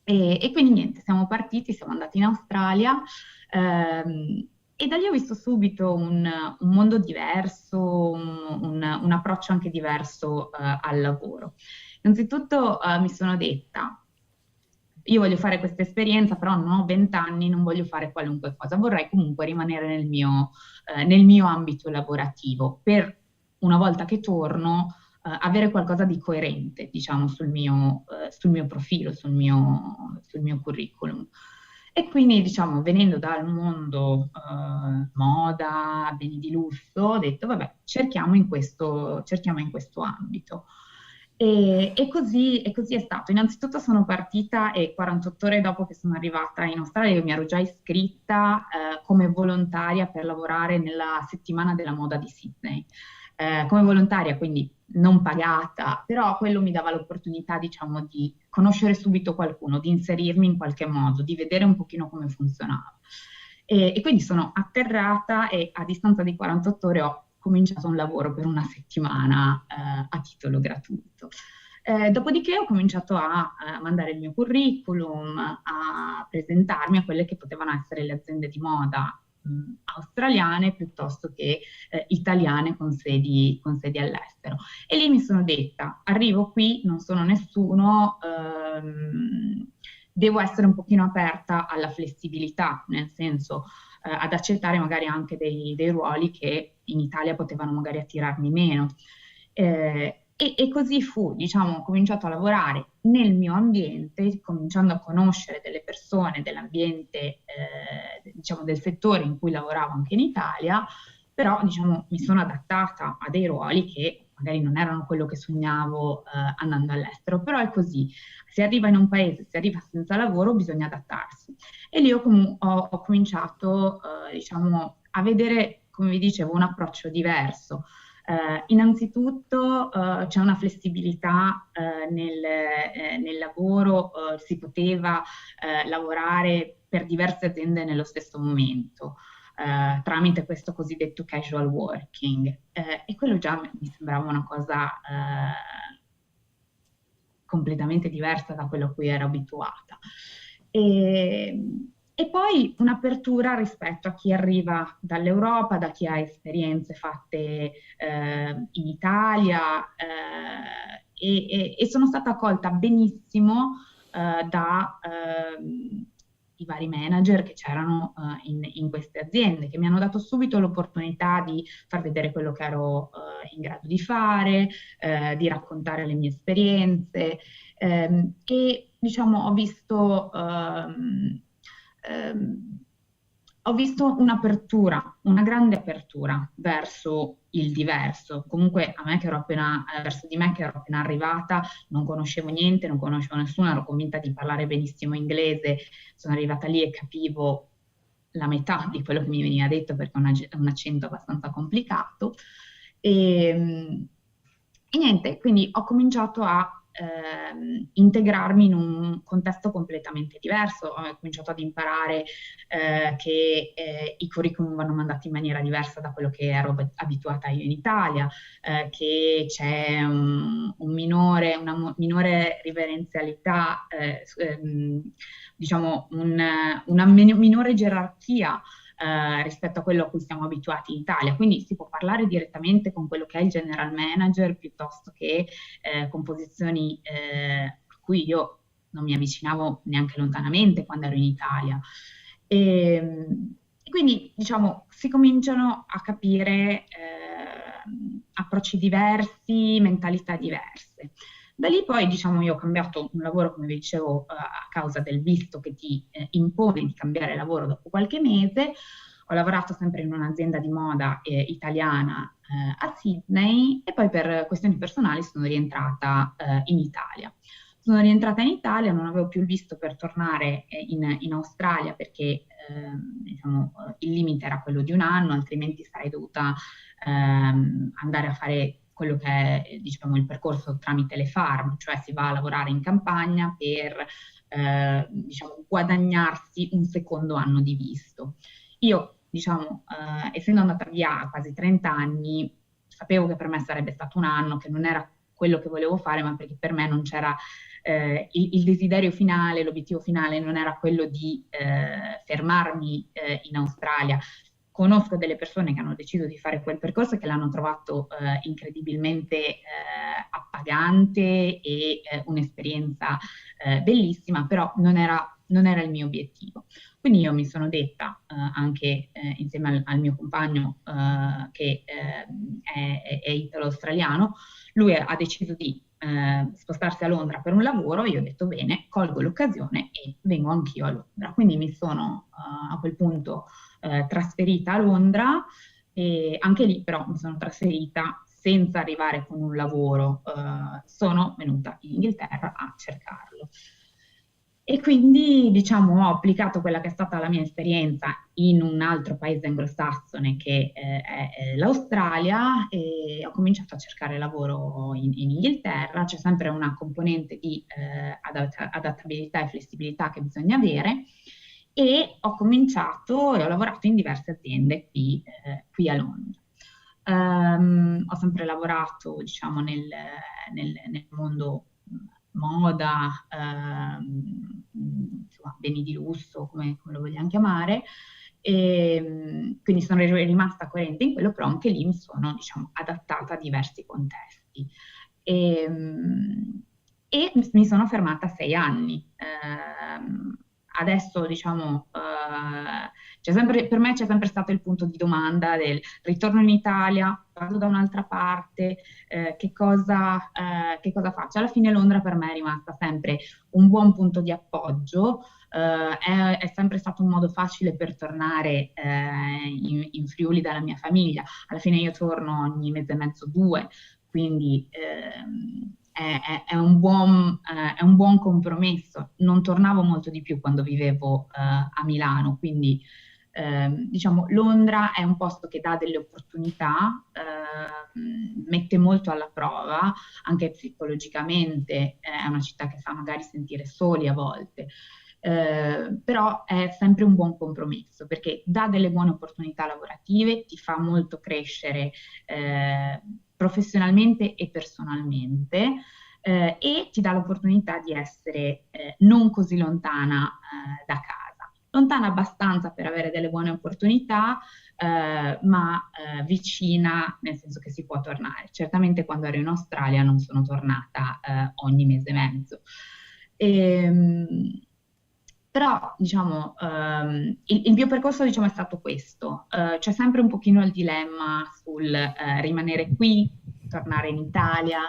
E quindi niente, siamo partiti, siamo andati in Australia e da lì ho visto subito un mondo diverso, un approccio anche diverso al lavoro. Innanzitutto mi sono detta, io voglio fare questa esperienza, però non ho 20 anni, non voglio fare qualunque cosa, vorrei comunque rimanere nel mio ambito lavorativo, per una volta che torno avere qualcosa di coerente, diciamo, sul mio profilo, sul mio curriculum. E quindi, diciamo, venendo dal mondo moda, beni di lusso, ho detto, vabbè, cerchiamo in questo ambito. E così è stato. Innanzitutto sono partita e 48 ore dopo che sono arrivata in Australia io mi ero già iscritta come volontaria per lavorare nella settimana della moda di Sydney. Come volontaria, quindi non pagata, però quello mi dava l'opportunità, diciamo, di conoscere subito qualcuno, di inserirmi in qualche modo, di vedere un pochino come funzionava. E quindi sono atterrata e a distanza di 48 ore ho cominciato un lavoro per una settimana a titolo gratuito. Dopodiché ho cominciato a mandare il mio curriculum, a presentarmi a quelle che potevano essere le aziende di moda australiane piuttosto che italiane con sedi all'estero. E lì mi sono detta, arrivo qui, non sono nessuno, devo essere un pochino aperta alla flessibilità, nel senso ad accettare magari anche dei ruoli che in Italia potevano magari attirarmi meno. E così fu, diciamo, ho cominciato a lavorare nel mio ambiente, cominciando a conoscere delle persone dell'ambiente, diciamo, del settore in cui lavoravo anche in Italia, però, diciamo, mi sono adattata a dei ruoli che magari non erano quello che sognavo andando all'estero, però è così. Se arriva in un paese, se arriva senza lavoro, bisogna adattarsi. E lì ho cominciato, diciamo, a vedere, come vi dicevo, un approccio diverso. Innanzitutto c'è una flessibilità nel lavoro, si poteva lavorare per diverse aziende nello stesso momento, tramite questo cosiddetto casual working, e quello già mi sembrava una cosa completamente diversa da quello a cui ero abituata. E poi un'apertura rispetto a chi arriva dall'Europa, da chi ha esperienze fatte in Italia, e sono stata accolta benissimo da i vari manager che c'erano in queste aziende, che mi hanno dato subito l'opportunità di far vedere quello che ero in grado di fare, di raccontare le mie esperienze, e diciamo ho visto un'apertura, una grande apertura verso il diverso. Comunque a me che ero verso di me che ero appena arrivata, non conoscevo niente, non conoscevo nessuno, ero convinta di parlare benissimo inglese, sono arrivata lì e capivo la metà di quello che mi veniva detto perché è un accento abbastanza complicato. E niente, quindi ho cominciato a integrarmi in un contesto completamente diverso. Ho cominciato ad imparare che i curriculum vanno mandati in maniera diversa da quello che ero abituata io in Italia, che c'è una minore riverenzialità, diciamo una minore gerarchia rispetto a quello a cui siamo abituati in Italia. Quindi si può parlare direttamente con quello che è il general manager piuttosto che con posizioni a cui io non mi avvicinavo neanche lontanamente quando ero in Italia. E quindi, diciamo, si cominciano a capire approcci diversi, mentalità diverse. Da lì poi, diciamo, io ho cambiato un lavoro, come vi dicevo, a causa del visto che ti impone di cambiare lavoro dopo qualche mese. Ho lavorato sempre in un'azienda di moda italiana a Sydney, e poi per questioni personali sono rientrata in Italia. Sono rientrata in Italia, non avevo più il visto per tornare in Australia perché diciamo, il limite era quello di 1 anno, altrimenti sarei dovuta andare a fare quello che è, diciamo, il percorso tramite le farm, cioè si va a lavorare in campagna per diciamo, guadagnarsi un secondo anno di visto. Io, diciamo, essendo andata via a quasi 30 anni, sapevo che per me sarebbe stato 1 anno, che non era quello che volevo fare, ma perché per me non c'era il desiderio finale, l'obiettivo finale non era quello di fermarmi in Australia. Conosco delle persone che hanno deciso di fare quel percorso e che l'hanno trovato incredibilmente appagante e un'esperienza bellissima, però non era il mio obiettivo. Quindi io mi sono detta, anche insieme al mio compagno che è italo-australiano, lui ha deciso di spostarsi a Londra per un lavoro, io ho detto bene, colgo l'occasione e vengo anch'io a Londra. Quindi mi sono a quel punto trasferita a Londra, e anche lì però mi sono trasferita senza arrivare con un lavoro, sono venuta in Inghilterra a cercarlo. E quindi, diciamo, ho applicato quella che è stata la mia esperienza in un altro paese anglosassone che è l'Australia, e ho cominciato a cercare lavoro in Inghilterra. C'è sempre una componente di adattabilità e flessibilità che bisogna avere, e ho cominciato e ho lavorato in diverse aziende qui a Londra. Ho sempre lavorato, diciamo, nel mondo moda, insomma, beni di lusso, come lo vogliamo chiamare, e quindi sono rimasta coerente in quello, però anche lì mi sono, diciamo, adattata a diversi contesti. E mi sono fermata 6 anni. Adesso, diciamo, per me c'è sempre stato il punto di domanda del ritorno in Italia, vado da un'altra parte, che cosa faccio? Alla fine Londra per me è rimasta sempre un buon punto di appoggio, è sempre stato un modo facile per tornare in Friuli dalla mia famiglia. Alla fine io torno ogni mese e mezzo, 2, quindi è un buon compromesso. Non tornavo molto di più quando vivevo a Milano, quindi diciamo Londra è un posto che dà delle opportunità, mette molto alla prova, anche psicologicamente, è una città che fa magari sentire soli a volte. Però è sempre un buon compromesso perché dà delle buone opportunità lavorative, ti fa molto crescere professionalmente e personalmente, e ti dà l'opportunità di essere non così lontana da casa. Lontana abbastanza per avere delle buone opportunità, ma vicina nel senso che si può tornare. Certamente quando ero in Australia non sono tornata ogni mese e mezzo. Però diciamo il mio percorso, diciamo, è stato questo. C'è sempre un pochino il dilemma sul rimanere qui, tornare in Italia,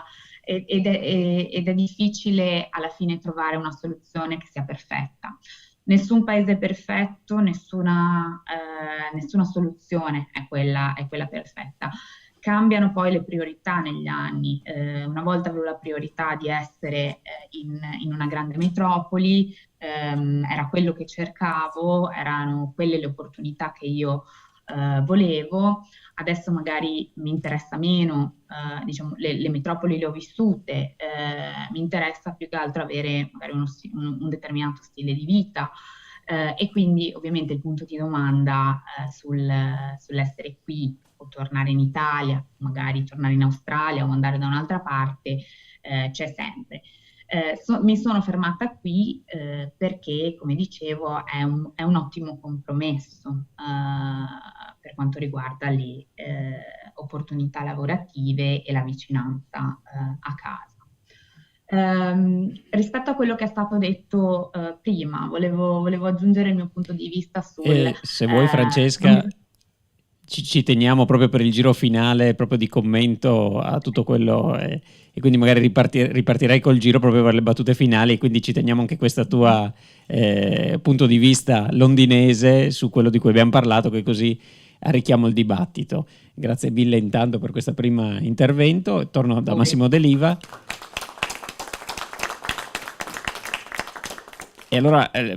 ed è difficile alla fine trovare una soluzione che sia perfetta. Nessun paese è perfetto, nessuna soluzione è quella perfetta. Cambiano poi le priorità negli anni. Una volta avevo la priorità di essere in una grande metropoli, era quello che cercavo, erano quelle le opportunità che io volevo. Adesso magari mi interessa meno, diciamo, le metropoli le ho vissute, mi interessa più che altro avere magari un determinato stile di vita. E quindi ovviamente il punto di domanda sull'essere qui o tornare in Italia, magari tornare in Australia o andare da un'altra parte, c'è sempre. Mi sono fermata qui perché, come dicevo, è un ottimo compromesso per quanto riguarda le opportunità lavorative e la vicinanza a casa. Rispetto a quello che è stato detto prima, volevo aggiungere il mio punto di vista sul... se vuoi, Francesca, ci teniamo proprio per il giro finale, proprio di commento a tutto quello, e quindi magari ripartirei col giro proprio per le battute finali, quindi ci teniamo anche questa tua punto di vista londinese su quello di cui abbiamo parlato, che così arricchiamo il dibattito. Grazie mille intanto per questo primo intervento. Torno da Massimo D'Eliva. E allora è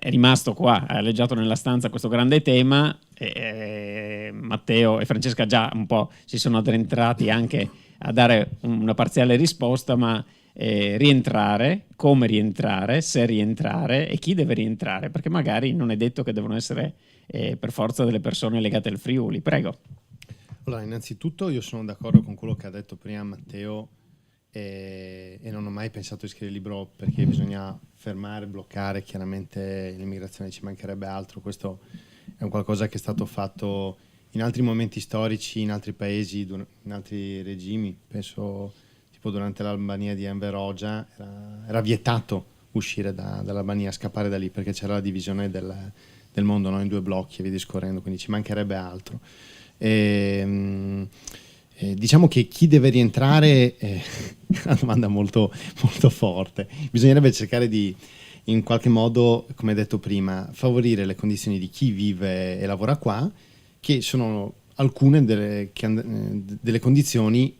rimasto qua, ha alleggiato nella stanza questo grande tema. Matteo e Francesca già un po' si sono addentrati anche a dare una parziale risposta, ma rientrare, come rientrare, se rientrare e chi deve rientrare, perché magari non è detto che devono essere per forza delle persone legate al Friuli. Prego. Allora, innanzitutto io sono d'accordo con quello che ha detto prima Matteo, e non ho mai pensato di scrivere il libro perché bisogna fermare, bloccare chiaramente l'immigrazione, ci mancherebbe altro. Questo è un qualcosa che è stato fatto in altri momenti storici, in altri paesi, in altri regimi. Penso tipo durante l'Albania di Enver Hoxha era vietato uscire dall'Albania, scappare da lì perché c'era la divisione del mondo, no? In 2 blocchi e via discorrendo, quindi ci mancherebbe altro. Diciamo che chi deve rientrare è una domanda molto, molto forte. Bisognerebbe cercare di, in qualche modo, come detto prima, favorire le condizioni di chi vive e lavora qua, che sono alcune delle condizioni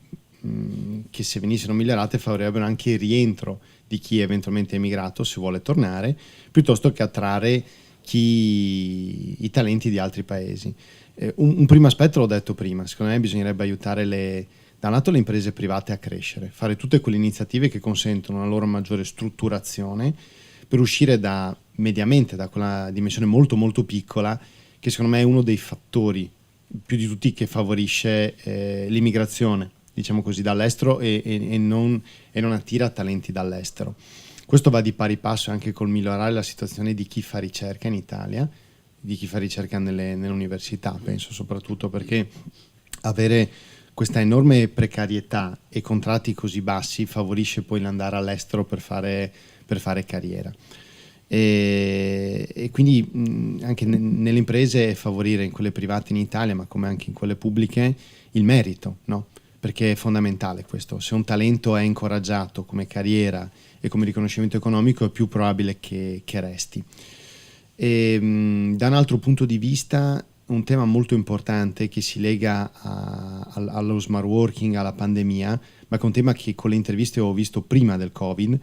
che, se venissero migliorate, favorirebbero anche il rientro di chi eventualmente è emigrato, se vuole tornare, piuttosto che attrarre i talenti di altri paesi. Un primo aspetto l'ho detto prima, secondo me bisognerebbe aiutare da un lato le imprese private a crescere, fare tutte quelle iniziative che consentono una loro maggiore strutturazione, per uscire mediamente da quella dimensione molto molto piccola, che secondo me è uno dei fattori più di tutti che favorisce l'immigrazione, diciamo così, dall'estero e non attira talenti dall'estero. Questo va di pari passo anche col migliorare la situazione di chi fa ricerca in Italia, di chi fa ricerca nelle università, penso, soprattutto perché avere questa enorme precarietà e contratti così bassi favorisce poi l'andare all'estero per fare carriera. E quindi anche nelle imprese favorire, in quelle private in Italia ma come anche in quelle pubbliche, il merito, no? Perché è fondamentale questo. Se un talento è incoraggiato come carriera e come riconoscimento economico, è più probabile che resti. Da un altro punto di vista, un tema molto importante che si lega allo smart working, alla pandemia, ma che è un tema che con le interviste ho visto prima del Covid,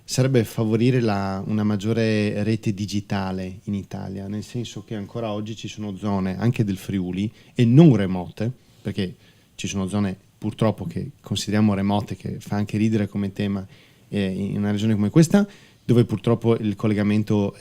sarebbe favorire una maggiore rete digitale in Italia, nel senso che ancora oggi ci sono zone, anche del Friuli, e non remote, perché ci sono zone purtroppo che consideriamo remote, che fa anche ridere come tema, in una regione come questa, dove purtroppo il collegamento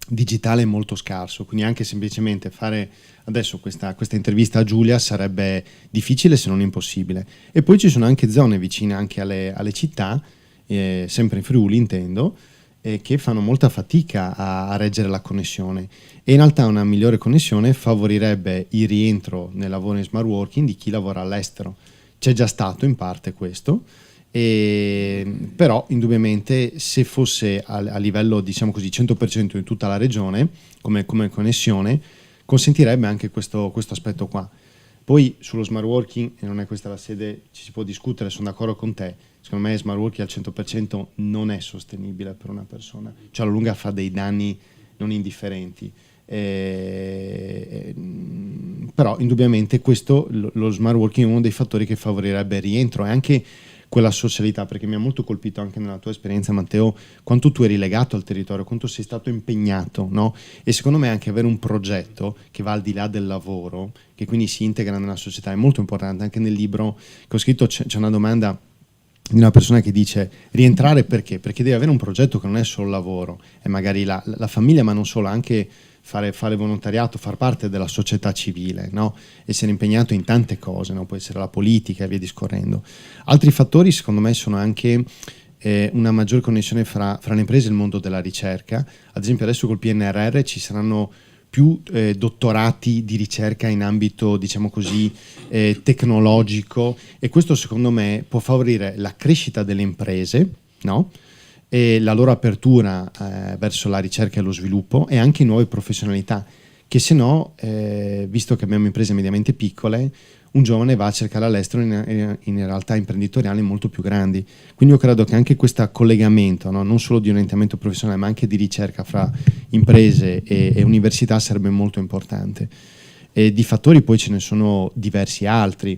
digitale è molto scarso, quindi anche semplicemente fare adesso questa intervista a Giulia sarebbe difficile se non impossibile. E poi ci sono anche zone vicine anche alle città, sempre in Friuli intendo, che fanno molta fatica a reggere la connessione, e in realtà una migliore connessione favorirebbe il rientro nel lavoro in smart working di chi lavora all'estero. C'è già stato in parte questo, però indubbiamente se fosse a livello, diciamo così, 100% in tutta la regione come connessione, consentirebbe anche questo aspetto qua. Poi sullo smart working, e non è questa la sede, ci si può discutere, sono d'accordo con te, secondo me smart working al 100% non è sostenibile per una persona, cioè alla lunga fa dei danni non indifferenti. Però indubbiamente questo, lo smart working è uno dei fattori che favorirebbe il rientro e anche quella socialità, perché mi ha molto colpito anche nella tua esperienza, Matteo, quanto tu eri legato al territorio, quanto sei stato impegnato, no? E secondo me anche avere un progetto che va al di là del lavoro, che quindi si integra nella società, è molto importante. Anche nel libro che ho scritto c'è una domanda di una persona che dice: rientrare perché? Perché devi avere un progetto che non è solo lavoro, è magari la famiglia, ma non solo, anche fare volontariato, far parte della società civile, no? Essere impegnato in tante cose, no? Può essere la politica e via discorrendo. Altri fattori secondo me sono anche una maggior connessione fra le imprese e il mondo della ricerca. Ad esempio adesso col PNRR ci saranno più dottorati di ricerca in ambito, diciamo così, tecnologico, e questo secondo me può favorire la crescita delle imprese, no? E la loro apertura verso la ricerca e lo sviluppo, e anche nuove professionalità che se no, visto che abbiamo imprese mediamente piccole, un giovane va a cercare all'estero in realtà imprenditoriali molto più grandi. Quindi io credo che anche questo collegamento, no? Non solo di orientamento professionale ma anche di ricerca fra imprese e università sarebbe molto importante. E di fattori poi ce ne sono diversi altri,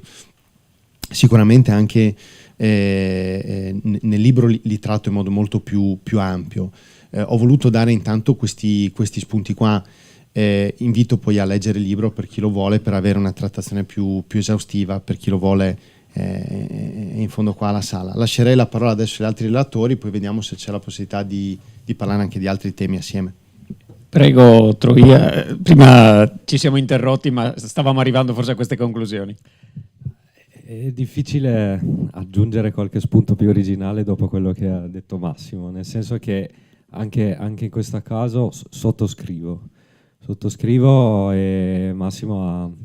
sicuramente anche nel libro li tratto in modo molto più ampio. Ho voluto dare intanto questi spunti qua. Invito poi a leggere il libro per chi lo vuole, per avere una trattazione più esaustiva, per chi lo vuole in fondo qua alla sala. Lascerei la parola adesso agli altri relatori, poi vediamo se c'è la possibilità di parlare anche di altri temi assieme. Prego, Troia. Prima ci siamo interrotti, ma stavamo arrivando forse a queste conclusioni. È difficile aggiungere qualche spunto più originale dopo quello che ha detto Massimo, nel senso che anche in questo caso sottoscrivo e Massimo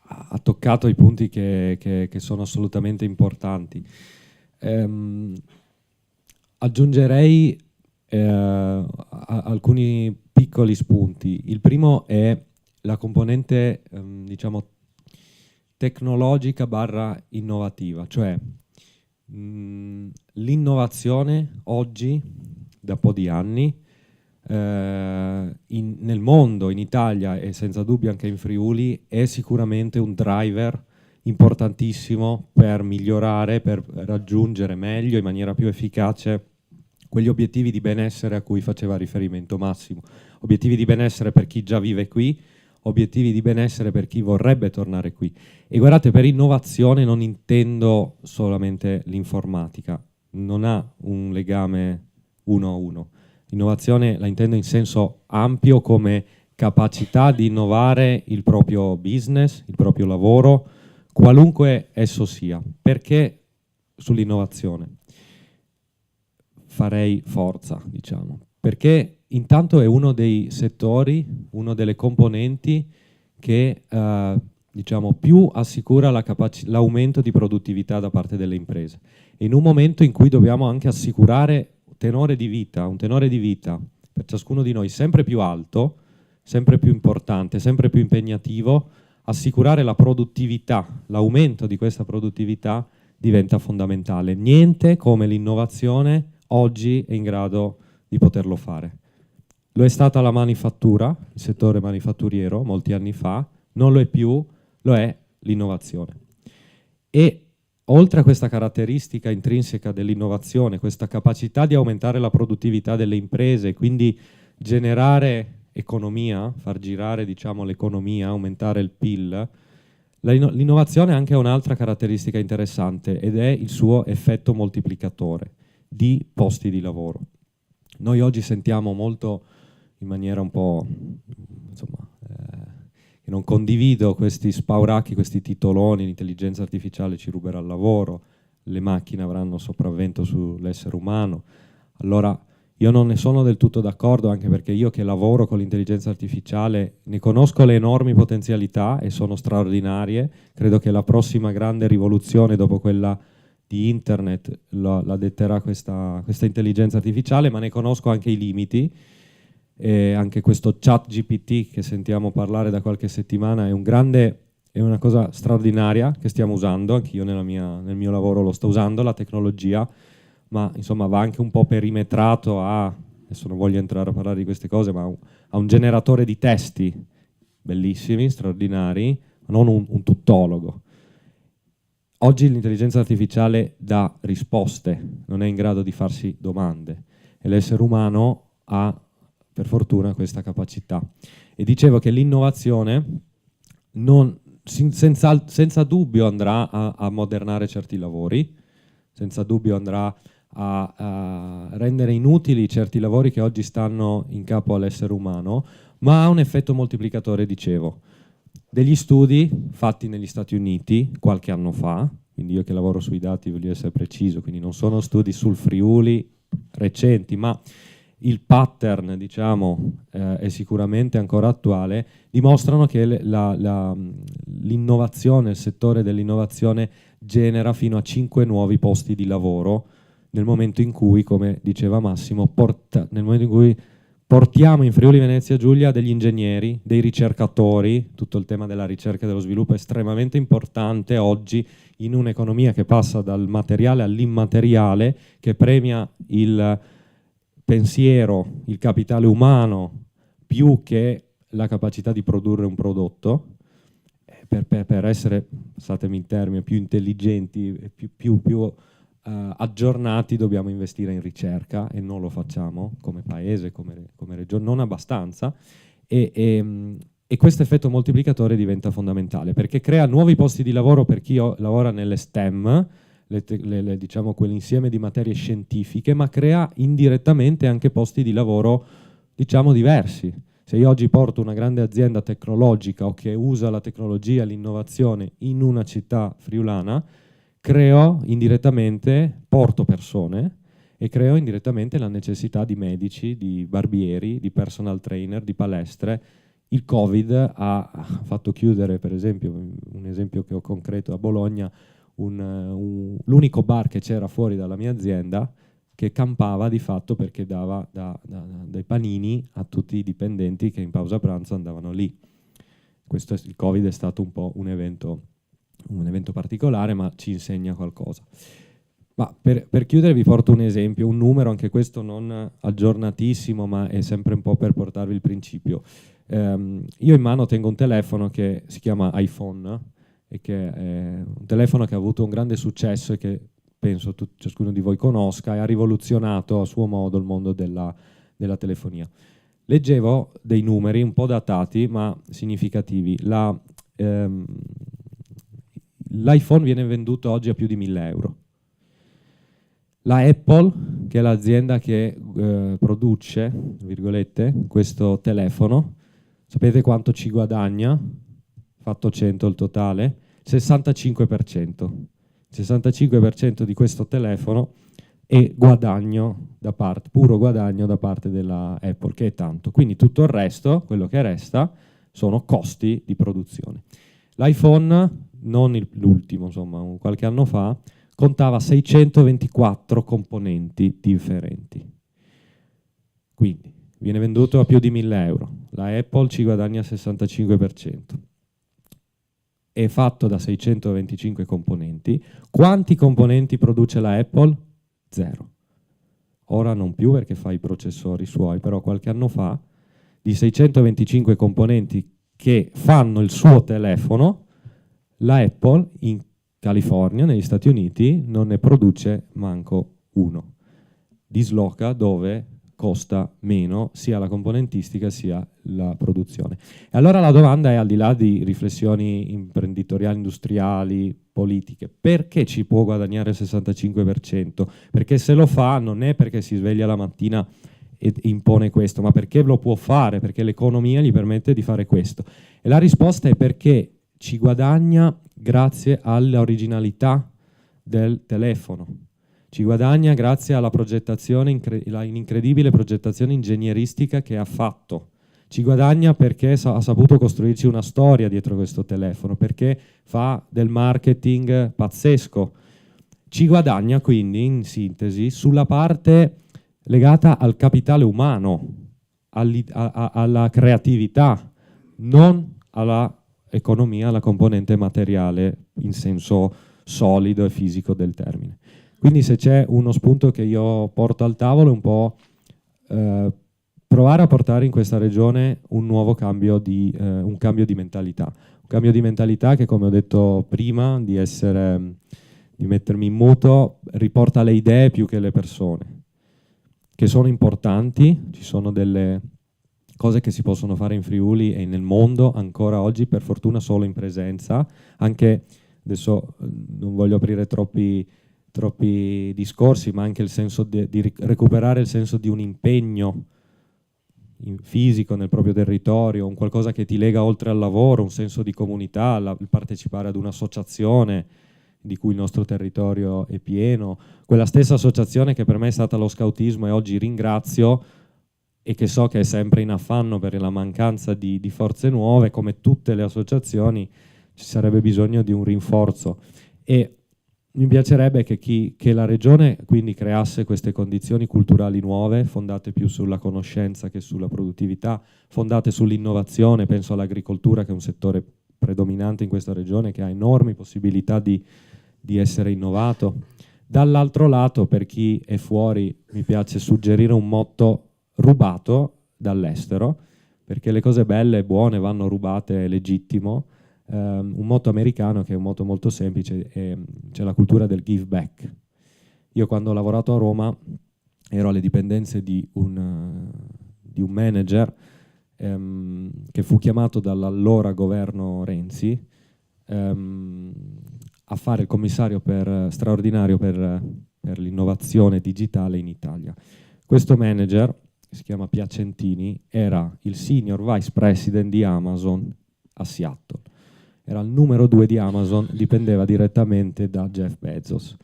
ha toccato i punti che sono assolutamente importanti. Aggiungerei alcuni piccoli spunti. Il primo è la componente diciamo tecnologica / innovativa, cioè l'innovazione oggi, da un po' di anni, nel mondo, in Italia e senza dubbio anche in Friuli, è sicuramente un driver importantissimo per migliorare, per raggiungere meglio, in maniera più efficace, quegli obiettivi di benessere a cui faceva riferimento Massimo. Obiettivi di benessere per chi già vive qui, obiettivi di benessere per chi vorrebbe tornare qui. E guardate, per innovazione non intendo solamente l'informatica, non ha un legame uno a uno. L'innovazione la intendo in senso ampio come capacità di innovare il proprio business, il proprio lavoro, qualunque esso sia. Perché sull'innovazione farei forza, diciamo? Perché intanto è uno dei settori, una delle componenti che diciamo, più assicura l'aumento di produttività da parte delle imprese. In un momento in cui dobbiamo anche assicurare un tenore di vita per ciascuno di noi sempre più alto, sempre più importante, sempre più impegnativo, assicurare la produttività, l'aumento di questa produttività diventa fondamentale. Niente come l'innovazione oggi è in grado di poterlo fare. Lo è stata la manifattura, il settore manifatturiero, molti anni fa, non lo è più, lo è l'innovazione. E oltre a questa caratteristica intrinseca dell'innovazione, questa capacità di aumentare la produttività delle imprese, quindi generare economia, far girare diciamo, l'economia, aumentare il PIL, l'innovazione ha anche un'altra caratteristica interessante ed è il suo effetto moltiplicatore di posti di lavoro. Noi oggi sentiamo molto in maniera un po', insomma, che non condivido questi spauracchi, questi titoloni, l'intelligenza artificiale ci ruberà il lavoro, le macchine avranno sopravvento sull'essere umano. Allora io non ne sono del tutto d'accordo, anche perché io che lavoro con l'intelligenza artificiale ne conosco le enormi potenzialità e sono straordinarie. Credo che la prossima grande rivoluzione dopo quella di internet la detterà questa intelligenza artificiale, ma ne conosco anche i limiti. E anche questo chat GPT che sentiamo parlare da qualche settimana è una cosa straordinaria che stiamo usando, anch'io nel mio lavoro lo sto usando, la tecnologia, ma insomma va anche un po' perimetrato adesso non voglio entrare a parlare di queste cose, ma a un generatore di testi bellissimi, straordinari, ma non un tuttologo. Oggi l'intelligenza artificiale dà risposte, non è in grado di farsi domande e l'essere umano ha per fortuna questa capacità. E dicevo che l'innovazione senza dubbio andrà a ammodernare certi lavori, senza dubbio andrà a rendere inutili certi lavori che oggi stanno in capo all'essere umano, ma ha un effetto moltiplicatore, dicevo. Degli studi fatti negli Stati Uniti qualche anno fa, quindi io che lavoro sui dati voglio essere preciso, quindi non sono studi sul Friuli recenti, ma il pattern, diciamo, è sicuramente ancora attuale, dimostrano che l'innovazione, il settore dell'innovazione genera fino a 5 nuovi posti di lavoro nel momento in cui, come diceva Massimo, nel momento in cui portiamo in Friuli Venezia Giulia degli ingegneri, dei ricercatori. Tutto il tema della ricerca e dello sviluppo è estremamente importante oggi in un'economia che passa dal materiale all'immateriale, che premia il pensiero, il capitale umano, più che la capacità di produrre un prodotto. Per essere, passatemi il termine, più intelligenti, più aggiornati dobbiamo investire in ricerca e non lo facciamo come paese, come regione, non abbastanza e questo effetto moltiplicatore diventa fondamentale perché crea nuovi posti di lavoro per chi lavora nelle STEM, diciamo quell'insieme di materie scientifiche, ma crea indirettamente anche posti di lavoro diciamo diversi. Se io oggi porto una grande azienda tecnologica o che usa la tecnologia e l'innovazione in una città friulana, creo indirettamente, porto persone e creo indirettamente la necessità di medici, di barbieri, di personal trainer, di palestre. Il Covid ha fatto chiudere, per esempio, un esempio che ho concreto a Bologna, l'unico bar che c'era fuori dalla mia azienda che campava di fatto perché dava dai panini a tutti i dipendenti che in pausa pranzo andavano lì. Il Covid è stato un po' un evento particolare, ma ci insegna qualcosa. Ma per chiudere vi porto un esempio, un numero, anche questo non aggiornatissimo, ma è sempre un po' per portarvi il principio. Io in mano tengo un telefono che si chiama iPhone e che è un telefono che ha avuto un grande successo e che penso ciascuno di voi conosca e ha rivoluzionato a suo modo il mondo della telefonia. Leggevo dei numeri un po' datati ma significativi. L'iPhone viene venduto oggi a più di 1.000 euro. La Apple che è l'azienda che produce, virgolette, questo telefono, sapete quanto ci guadagna? Fatto 100 il totale? 65%. Il 65% di questo telefono è guadagno puro guadagno da parte della Apple, che è tanto. Quindi tutto il resto, quello che resta, sono costi di produzione. L'iPhone, non l'ultimo, insomma, qualche anno fa, contava 624 componenti differenti. Quindi viene venduto a più di 1.000 euro. La Apple ci guadagna il 65%. È fatto da 625 componenti. Quanti componenti produce la Apple? 0. Ora non più perché fa i processori suoi, però qualche anno fa, di 625 componenti che fanno il suo telefono, la Apple in California, negli Stati Uniti, non ne produce manco uno. Disloca dove costa meno sia la componentistica sia la produzione. E allora la domanda è, al di là di riflessioni imprenditoriali, industriali, politiche, perché ci può guadagnare il 65%? Perché se lo fa non è perché si sveglia la mattina e impone questo, ma perché lo può fare, perché l'economia gli permette di fare questo. E la risposta è perché ci guadagna grazie all'originalità del telefono. Ci guadagna grazie alla progettazione, l'incredibile progettazione ingegneristica che ha fatto. Ci guadagna perché ha saputo costruirci una storia dietro questo telefono, perché fa del marketing pazzesco. Ci guadagna quindi, in sintesi, sulla parte legata al capitale umano, alla creatività, non alla economia, alla componente materiale in senso solido e fisico del termine. Quindi se c'è uno spunto che io porto al tavolo è un po' provare a portare in questa regione un nuovo cambio di mentalità. Un cambio di mentalità che, come ho detto prima, di mettermi in muto, riporta le idee più che le persone, che sono importanti. Ci sono delle cose che si possono fare in Friuli e nel mondo ancora oggi, per fortuna solo in presenza. Anche adesso non voglio aprire troppi discorsi, ma anche il senso di recuperare il senso di un impegno fisico nel proprio territorio, un qualcosa che ti lega oltre al lavoro, un senso di comunità, il partecipare ad un'associazione di cui il nostro territorio è pieno, quella stessa associazione che per me è stata lo scautismo e oggi ringrazio, e che so che è sempre in affanno per la mancanza di forze nuove. Come tutte le associazioni ci sarebbe bisogno di un rinforzo, e mi piacerebbe che la regione quindi creasse queste condizioni culturali nuove, fondate più sulla conoscenza che sulla produttività, fondate sull'innovazione. Penso all'agricoltura, che è un settore predominante in questa regione, che ha enormi possibilità di essere innovato. Dall'altro lato, per chi è fuori, mi piace suggerire un motto rubato dall'estero, perché le cose belle e buone vanno rubate, è legittimo. Un motto americano che è un motto molto semplice, c'è la cultura del give back. Io quando ho lavorato a Roma ero alle dipendenze di un manager che fu chiamato dall'allora governo Renzi a fare il commissario straordinario per l'innovazione digitale in Italia. Questo manager, si chiama Piacentini, era il senior vice president di Amazon a Seattle. Era il numero 2 di Amazon, dipendeva direttamente da Jeff Bezos.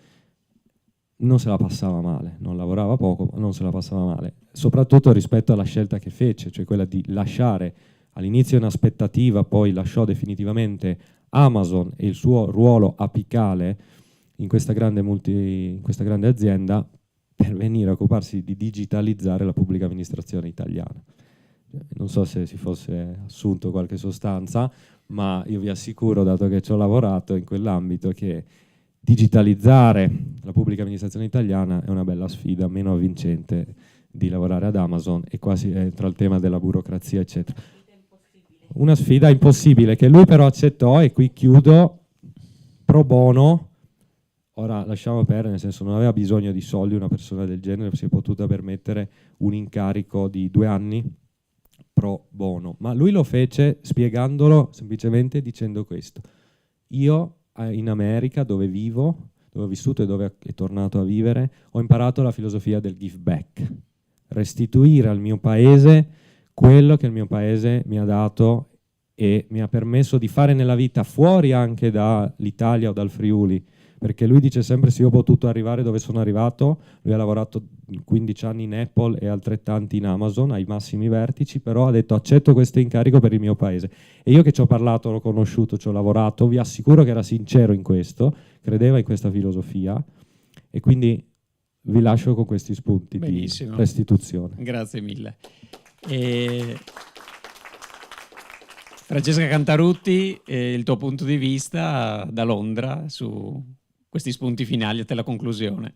Non se la passava male, non lavorava poco, ma non se la passava male, soprattutto rispetto alla scelta che fece, cioè quella di lasciare all'inizio un'aspettativa, poi lasciò definitivamente Amazon e il suo ruolo apicale in questa grande azienda per venire a occuparsi di digitalizzare la pubblica amministrazione italiana. Non so se si fosse assunto qualche sostanza, ma io vi assicuro, dato che ci ho lavorato in quell'ambito, che digitalizzare la pubblica amministrazione italiana è una bella sfida, meno avvincente di lavorare ad Amazon, e quasi entra il tema della burocrazia, eccetera. Una sfida impossibile che lui però accettò, e qui chiudo, pro bono. Ora lasciamo perdere, nel senso, non aveva bisogno di soldi una persona del genere, si è potuta permettere un incarico di 2 anni pro bono, ma lui lo fece spiegandolo semplicemente dicendo questo: io in America, dove vivo, dove ho vissuto e dove è tornato a vivere, ho imparato la filosofia del give back, restituire al mio paese quello che il mio paese mi ha dato e mi ha permesso di fare nella vita fuori anche dall'Italia o dal Friuli, perché lui dice sempre se io ho potuto arrivare dove sono arrivato, lui ha lavorato 15 anni in Apple e altrettanti in Amazon ai massimi vertici, però ha detto accetto questo incarico per il mio paese. E io che ci ho parlato, l'ho conosciuto, ci ho lavorato, vi assicuro che era sincero in questo, credeva in questa filosofia e quindi vi lascio con questi spunti. Benissimo. Di restituzione. Grazie mille. Francesca Cantarutti, il tuo punto di vista da Londra su questi spunti finali a te la conclusione.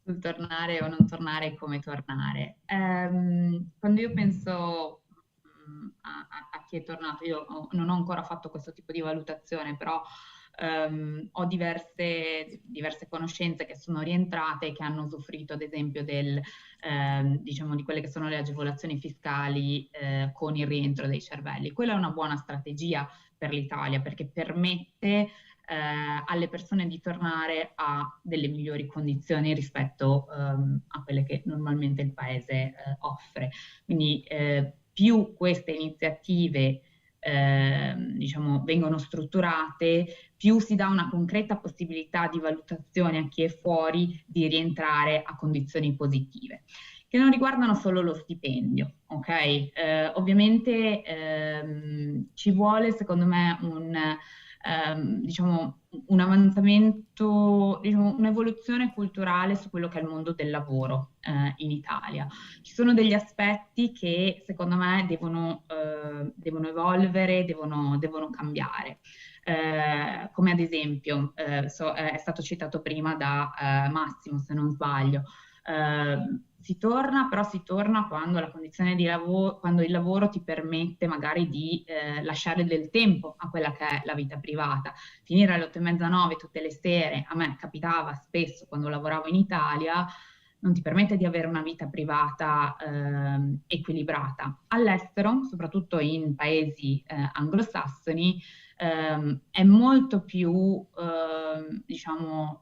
Sul tornare o non tornare, come tornare. Quando io penso a chi è tornato, io non ho ancora fatto questo tipo di valutazione, però ho diverse conoscenze che sono rientrate e che hanno usufruito ad esempio diciamo di quelle che sono le agevolazioni fiscali con il rientro dei cervelli. Quella è una buona strategia per l'Italia perché permette alle persone di tornare a delle migliori condizioni rispetto a quelle che normalmente il paese offre. Quindi più queste iniziative diciamo, vengono strutturate, più si dà una concreta possibilità di valutazione a chi è fuori di rientrare a condizioni positive, che non riguardano solo lo stipendio, ok? Ovviamente ci vuole, secondo me, diciamo, un avanzamento, diciamo, un'evoluzione culturale su quello che è il mondo del lavoro in Italia. Ci sono degli aspetti che secondo me devono evolvere, devono cambiare. Come ad esempio, è stato citato prima da Massimo, se non sbaglio, si torna quando la condizione di lavoro, quando il lavoro ti permette magari di lasciare del tempo a quella che è la vita privata. Finire alle 8:30, 9 tutte le sere, a me capitava spesso quando lavoravo in Italia, non ti permette di avere una vita privata equilibrata. All'estero, soprattutto in paesi anglosassoni, è molto più, diciamo,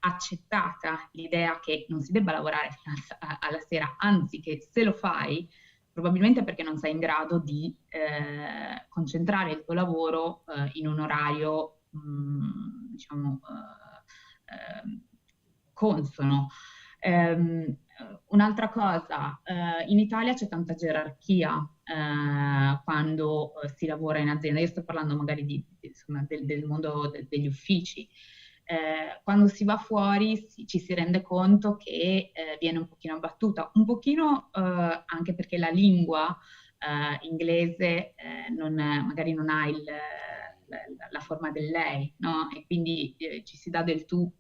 accettata l'idea che non si debba lavorare fino alla sera, anzi che se lo fai, probabilmente perché non sei in grado di concentrare il tuo lavoro in un orario, diciamo, consono. Un'altra cosa, in Italia c'è tanta gerarchia quando si lavora in azienda. Io sto parlando magari insomma, del mondo degli uffici. Quando si va fuori ci si rende conto che viene un pochino abbattuta, un pochino anche perché la lingua inglese magari non ha la forma del lei, no? E quindi ci si dà del tu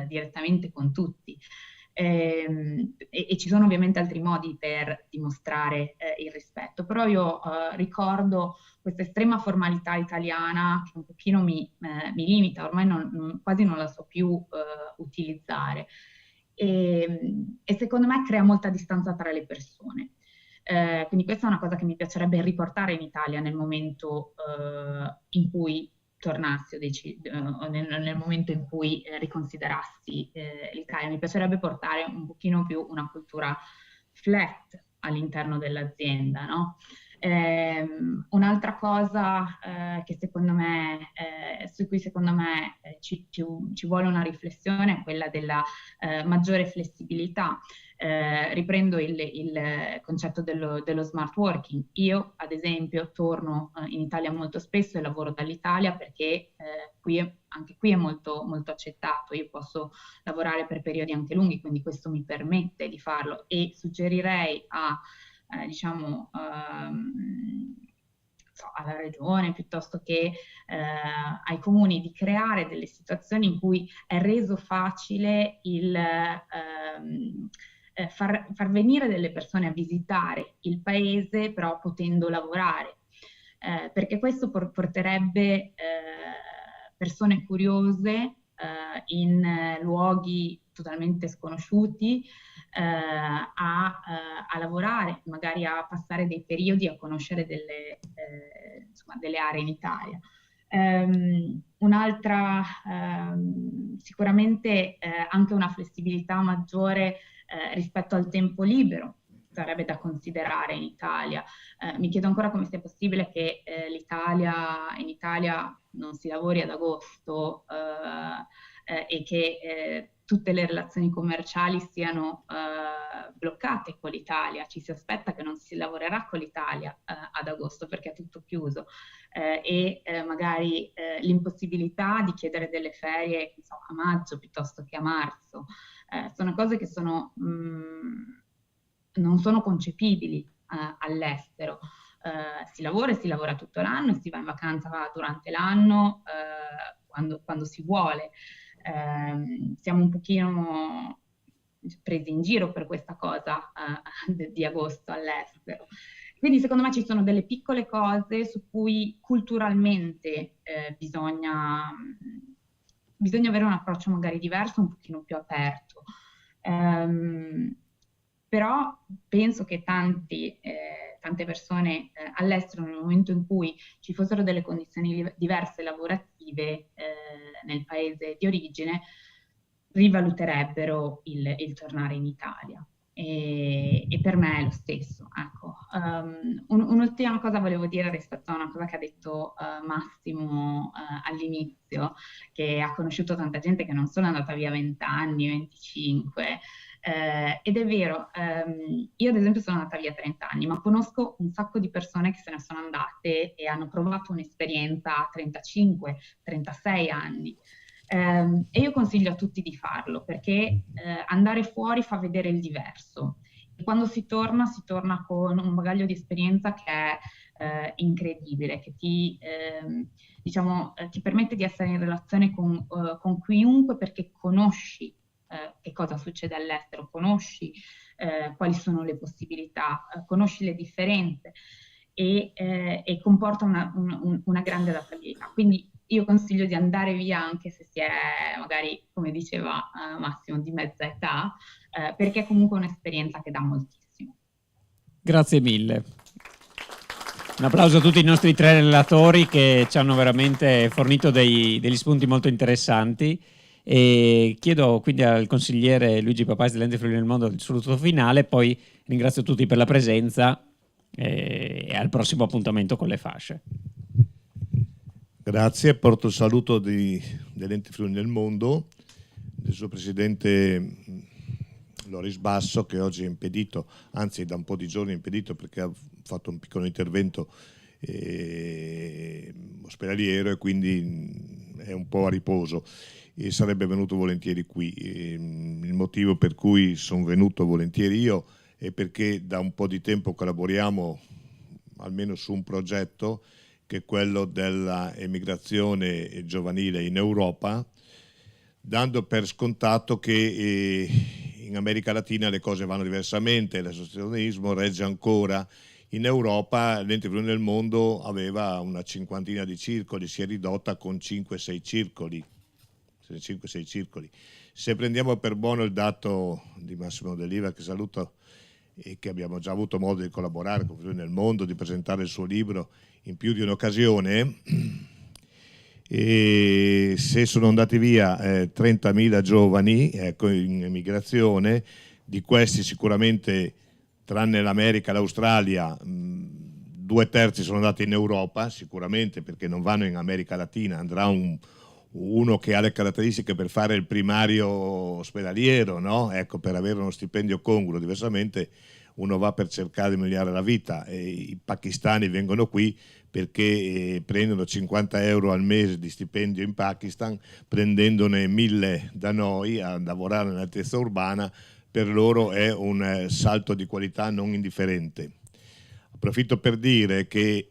direttamente con tutti. E ci sono ovviamente altri modi per dimostrare il rispetto, però io ricordo questa estrema formalità italiana che un pochino mi limita, ormai quasi non la so più utilizzare e secondo me crea molta distanza tra le persone. Quindi questa è una cosa che mi piacerebbe riportare in Italia nel momento in cui tornassi nel momento in cui riconsiderassi l'Italia. Mi piacerebbe portare un pochino più una cultura flat all'interno dell'azienda, no? Un'altra cosa che secondo me, su cui secondo me ci vuole una riflessione è quella della maggiore flessibilità. Riprendo il concetto dello smart working. Io, ad esempio, torno in Italia molto spesso e lavoro dall'Italia perché anche qui è molto, molto accettato. Io posso lavorare per periodi anche lunghi, quindi questo mi permette di farlo e suggerirei diciamo, alla regione piuttosto che ai comuni di creare delle situazioni in cui è reso facile far venire delle persone a visitare il paese, però potendo lavorare, perché questo porterebbe persone curiose in luoghi totalmente sconosciuti a lavorare, magari a passare dei periodi a conoscere delle aree in Italia. Un'altra, sicuramente anche una flessibilità maggiore rispetto al tempo libero sarebbe da considerare in Italia. Mi chiedo ancora come sia possibile che in Italia non si lavori ad agosto e che tutte le relazioni commerciali siano bloccate con l'Italia. Ci si aspetta che non si lavorerà con l'Italia ad agosto perché è tutto chiuso. Magari l'impossibilità di chiedere delle ferie, non so, a maggio piuttosto che a marzo. Sono cose che non sono concepibili all'estero. Si lavora e si lavora tutto l'anno e si va in vacanza durante l'anno quando si vuole. Siamo un pochino presi in giro per questa cosa di agosto all'estero. Quindi secondo me ci sono delle piccole cose su cui culturalmente bisogna avere un approccio magari diverso, un pochino più aperto. Però penso che tante persone all'estero, nel momento in cui ci fossero delle condizioni diverse lavorative nel paese di origine, rivaluterebbero il tornare in Italia. E per me è lo stesso. Ecco. Un'ultima cosa volevo dire rispetto a una cosa che ha detto Massimo all'inizio, che ha conosciuto tanta gente che non sono andata via 20 anni, 25, ed è vero, io ad esempio sono andata via 30 anni, ma conosco un sacco di persone che se ne sono andate e hanno provato un'esperienza a 35, 36 anni. E io consiglio a tutti di farlo perché andare fuori fa vedere il diverso. E quando si torna con un bagaglio di esperienza che è incredibile, che ti permette di essere in relazione con chiunque perché conosci che cosa succede all'estero, conosci quali sono le possibilità, conosci le differenze e comporta una grande adattabilità. Quindi io consiglio di andare via anche se si è magari, come diceva Massimo, di mezza età, perché è comunque un'esperienza che dà moltissimo. Grazie mille. Un applauso a tutti i nostri 3 relatori che ci hanno veramente fornito degli spunti molto interessanti. E chiedo quindi al consigliere Luigi Papais dell'Ente Friuli del Mondo il saluto finale, poi ringrazio tutti per la presenza e al prossimo appuntamento con le fasce. Grazie, porto il saluto dell'Ente Friuli del Mondo, del suo presidente Loris Basso, che oggi è impedito, anzi da un po' di giorni è impedito perché ha fatto un piccolo intervento ospedaliero e quindi è un po' a riposo e sarebbe venuto volentieri qui. Il motivo per cui sono venuto volentieri io è perché da un po' di tempo collaboriamo almeno su un progetto che è quello della emigrazione giovanile in Europa, dando per scontato che in America Latina le cose vanno diversamente, l'associazionismo regge ancora. In Europa l'Ente Friuli del Mondo aveva una cinquantina di circoli, si è ridotta con 5-6 circoli. Se prendiamo per buono il dato di Massimo D'Eliva, che saluto e che abbiamo già avuto modo di collaborare con Friuli del Mondo, di presentare il suo libro in più di un'occasione, e se sono andati via 30.000 giovani in emigrazione, di questi sicuramente tranne l'America e l'Australia 2/3 sono andati in Europa sicuramente, perché non vanno in America Latina, andrà uno che ha le caratteristiche per fare il primario ospedaliero, no? Ecco, per avere uno stipendio congruo, diversamente uno va per cercare di migliorare la vita. E i pakistani vengono qui perché prendono 50 euro al mese di stipendio in Pakistan, prendendone 1.000 da noi a lavorare nell'altezza urbana. Per loro è un salto di qualità non indifferente. Approfitto per dire che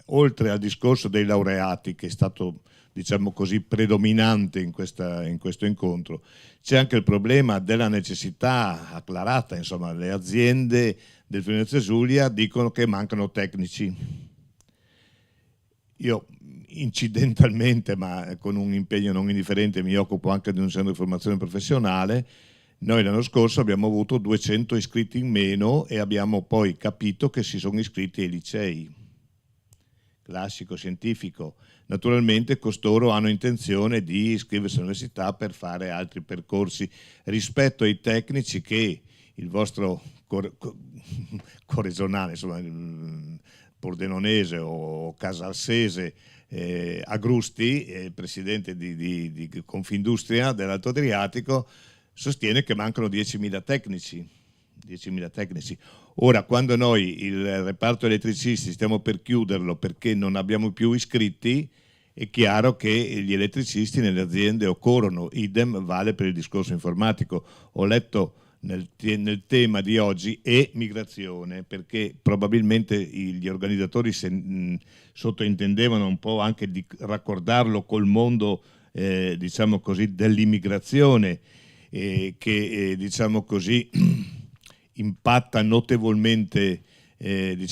oltre al discorso dei laureati, che è stato, diciamo così, predominante in questo incontro, c'è anche il problema della necessità acclarata. Insomma, le aziende del Friuli Venezia Giulia dicono che mancano tecnici. Io incidentalmente, ma con un impegno non indifferente, mi occupo anche di un centro di formazione professionale Noi l'anno scorso abbiamo avuto 200 iscritti in meno e abbiamo poi capito che si sono iscritti ai licei, classico, scientifico. Naturalmente costoro hanno intenzione di iscriversi all'università per fare altri percorsi rispetto ai tecnici che il vostro corregionale, insomma, pordenonese o casalsese, Agrusti, presidente di Confindustria dell'Alto Adriatico, sostiene che mancano 10.000 tecnici. 10.000 tecnici. Ora, quando noi il reparto elettricisti stiamo per chiuderlo perché non abbiamo più iscritti, è chiaro che gli elettricisti nelle aziende occorrono, idem vale per il discorso informatico. Ho letto nel tema di oggi e migrazione, perché probabilmente gli organizzatori sottointendevano un po' anche di raccordarlo col mondo diciamo così dell'immigrazione che diciamo così impatta notevolmente nei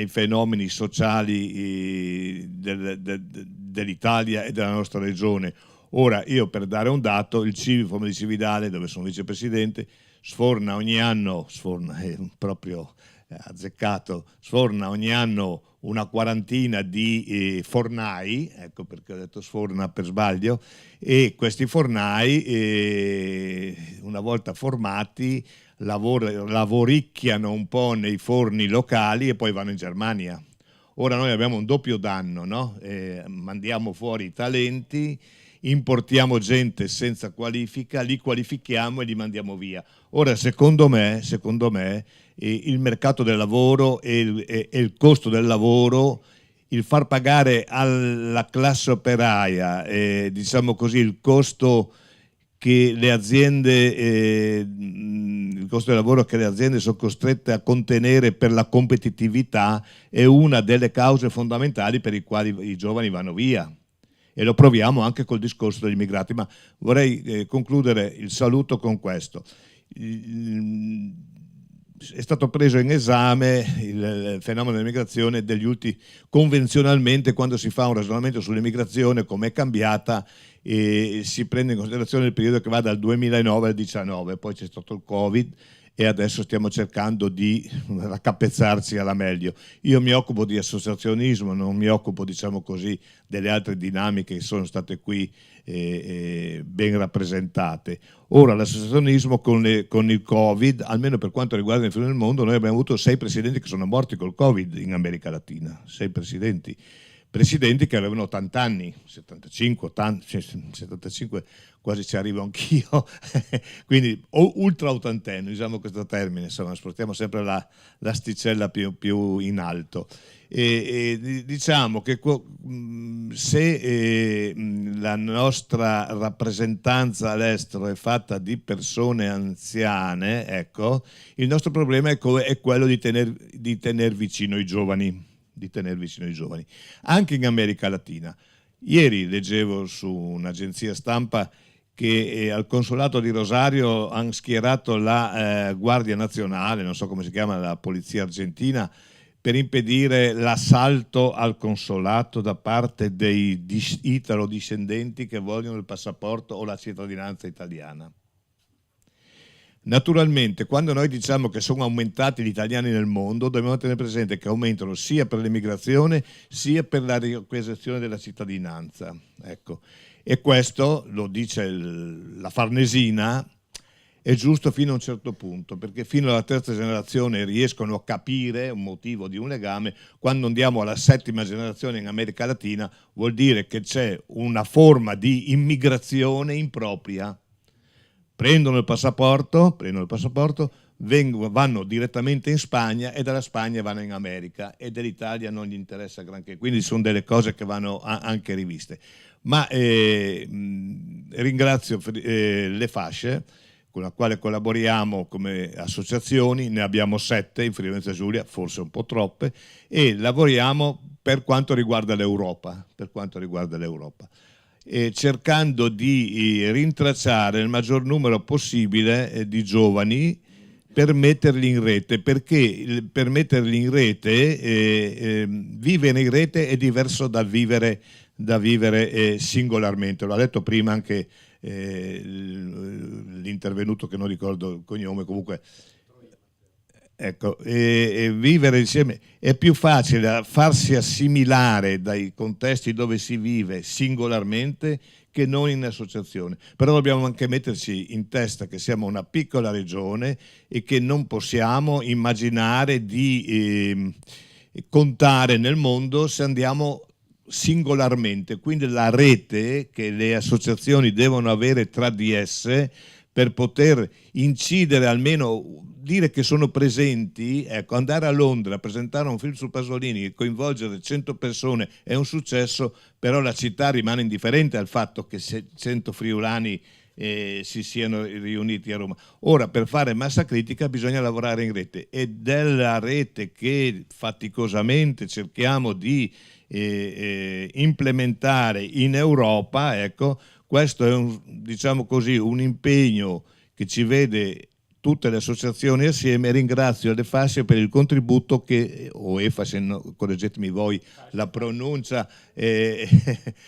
fenomeni sociali dell'Italia e della nostra regione. Ora, io per dare un dato, il Civiforum di Cividale, dove sono vicepresidente, sforna ogni anno, è proprio azzeccato, sforna ogni anno una quarantina di fornai, ecco perché ho detto sforna per sbaglio, e questi fornai, una volta formati, lavoricchiano un po' nei forni locali e poi vanno in Germania. Ora noi abbiamo un doppio danno, no? Mandiamo fuori i talenti, importiamo gente senza qualifica, li qualifichiamo e li mandiamo via. Ora, secondo me il mercato del lavoro e il costo del lavoro, il far pagare alla classe operaia, diciamo così, il costo che le aziende, il costo del lavoro che le aziende sono costrette a contenere per la competitività è una delle cause fondamentali per i quali i giovani vanno via. E lo proviamo anche col discorso degli immigrati, ma vorrei concludere il saluto con questo. È stato preso in esame il fenomeno dell'immigrazione degli ultimi, convenzionalmente quando si fa un ragionamento sull'immigrazione, come è cambiata, e si prende in considerazione il periodo che va dal 2009 al 2019, poi c'è stato il Covid e adesso stiamo cercando di raccapezzarci alla meglio. Io mi occupo di associazionismo, non mi occupo, diciamo così, delle altre dinamiche che sono state qui ben rappresentate. Ora l'associazionismo con il Covid, almeno per quanto riguarda il Friuli del Mondo, noi abbiamo avuto 6 presidenti che sono morti col Covid in America Latina, 6 presidenti che avevano 80 anni, 75, 80, 75, quasi ci arrivo anch'io, quindi ultra ottantenne, usiamo questo termine, insomma, spostiamo sempre l'asticella più in alto. E diciamo che se la nostra rappresentanza all'estero è fatta di persone anziane, ecco, il nostro problema è quello di tener vicino i giovani. Anche in America Latina. Ieri leggevo su un'agenzia stampa che al consolato di Rosario hanno schierato la Guardia Nazionale, non so come si chiama, la polizia argentina, per impedire l'assalto al consolato da parte dei italo-discendenti che vogliono il passaporto o la cittadinanza italiana. Naturalmente, quando noi diciamo che sono aumentati gli italiani nel mondo, dobbiamo tenere presente che aumentano sia per l'immigrazione sia per la riacquisizione della cittadinanza. Ecco. E questo, lo dice la Farnesina, è giusto fino a un certo punto, perché fino alla terza generazione riescono a capire un motivo di un legame. Quando andiamo alla 7ª generazione in America Latina vuol dire che c'è una forma di immigrazione impropria. Prendono il passaporto, vanno direttamente in Spagna e dalla Spagna vanno in America e dell'Italia non gli interessa granché, quindi sono delle cose che vanno anche riviste. Ma ringrazio le fasce con la quale collaboriamo come associazioni, ne abbiamo 7 in Friuli Venezia Giulia, forse un po' troppe, e lavoriamo per quanto riguarda l'Europa. Cercando di rintracciare il maggior numero possibile di giovani per metterli in rete, perché per metterli in rete, vivere in rete è diverso dal vivere da vivere singolarmente. L'ha detto prima anche l'intervenuto, che non ricordo il cognome, comunque. Ecco, vivere insieme è più facile farsi assimilare dai contesti dove si vive singolarmente che non in associazione. Però dobbiamo anche metterci in testa che siamo una piccola regione e che non possiamo immaginare di contare nel mondo se andiamo singolarmente. Quindi la rete che le associazioni devono avere tra di esse per poter incidere, almeno dire che sono presenti, ecco, andare a Londra a presentare un film su Pasolini e coinvolgere 100 persone è un successo, però la città rimane indifferente al fatto che 100 friulani si siano riuniti a Roma. Ora, per fare massa critica bisogna lavorare in rete, e della rete che faticosamente cerchiamo di implementare in Europa, ecco, questo è diciamo così, un impegno che ci vede tutte le associazioni assieme. Ringrazio le fasce per il contributo che, o EFAS, correggetemi voi la pronuncia,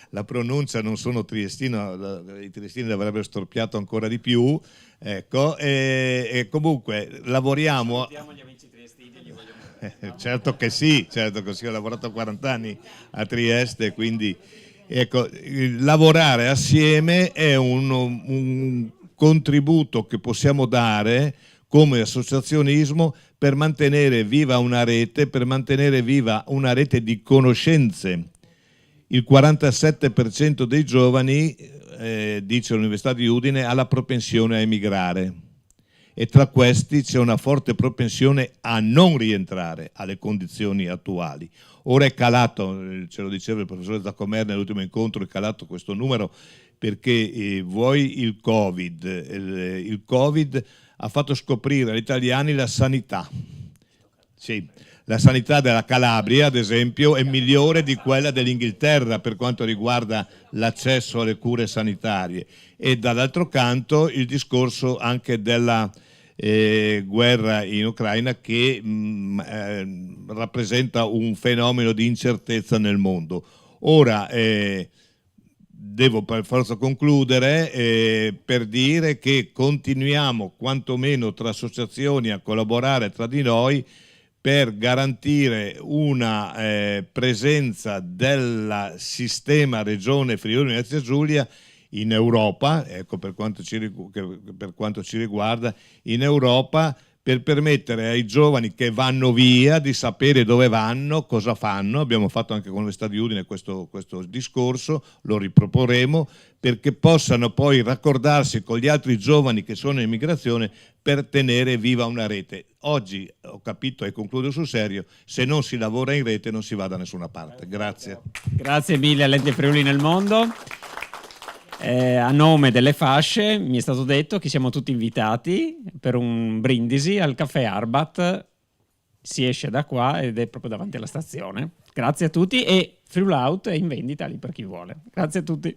la pronuncia, non sono triestino, i triestini l'avrebbero storpiato ancora di più, ecco, e comunque lavoriamo. Salutiamo gli amici triestini, gli vogliamo... Certo che sì, ho lavorato 40 anni a Trieste, quindi ecco, lavorare assieme è un contributo che possiamo dare come associazionismo per mantenere viva una rete, di conoscenze. Il 47% dei giovani, dice l'Università di Udine, ha la propensione a emigrare, e tra questi c'è una forte propensione a non rientrare alle condizioni attuali. Ora è calato, ce lo diceva il professore Zaccomer nell'ultimo incontro, è calato questo numero perché vuoi il Covid ha fatto scoprire agli italiani la sanità. Sì, la sanità della Calabria, ad esempio, è migliore di quella dell'Inghilterra per quanto riguarda l'accesso alle cure sanitarie, e dall'altro canto il discorso anche della guerra in Ucraina, che rappresenta un fenomeno di incertezza nel mondo. Ora devo per forza concludere per dire che continuiamo quantomeno tra associazioni a collaborare tra di noi per garantire una presenza del sistema Regione Friuli Venezia Giulia in Europa, ecco, per quanto ci riguarda, in Europa, per permettere ai giovani che vanno via di sapere dove vanno, cosa fanno. Abbiamo fatto anche con l'Università di Udine questo discorso, lo riproporremo, perché possano poi raccordarsi con gli altri giovani che sono in migrazione per tenere viva una rete. Oggi ho capito, e concludo sul serio, se non si lavora in rete non si va da nessuna parte. Grazie. Grazie mille a Lente Friuli nel mondo. A nome delle fasce mi è stato detto che siamo tutti invitati per un brindisi al caffè Arbat. Si esce da qua ed è proprio davanti alla stazione. Grazie a tutti, e Friul Out è in vendita lì per chi vuole. Grazie a tutti.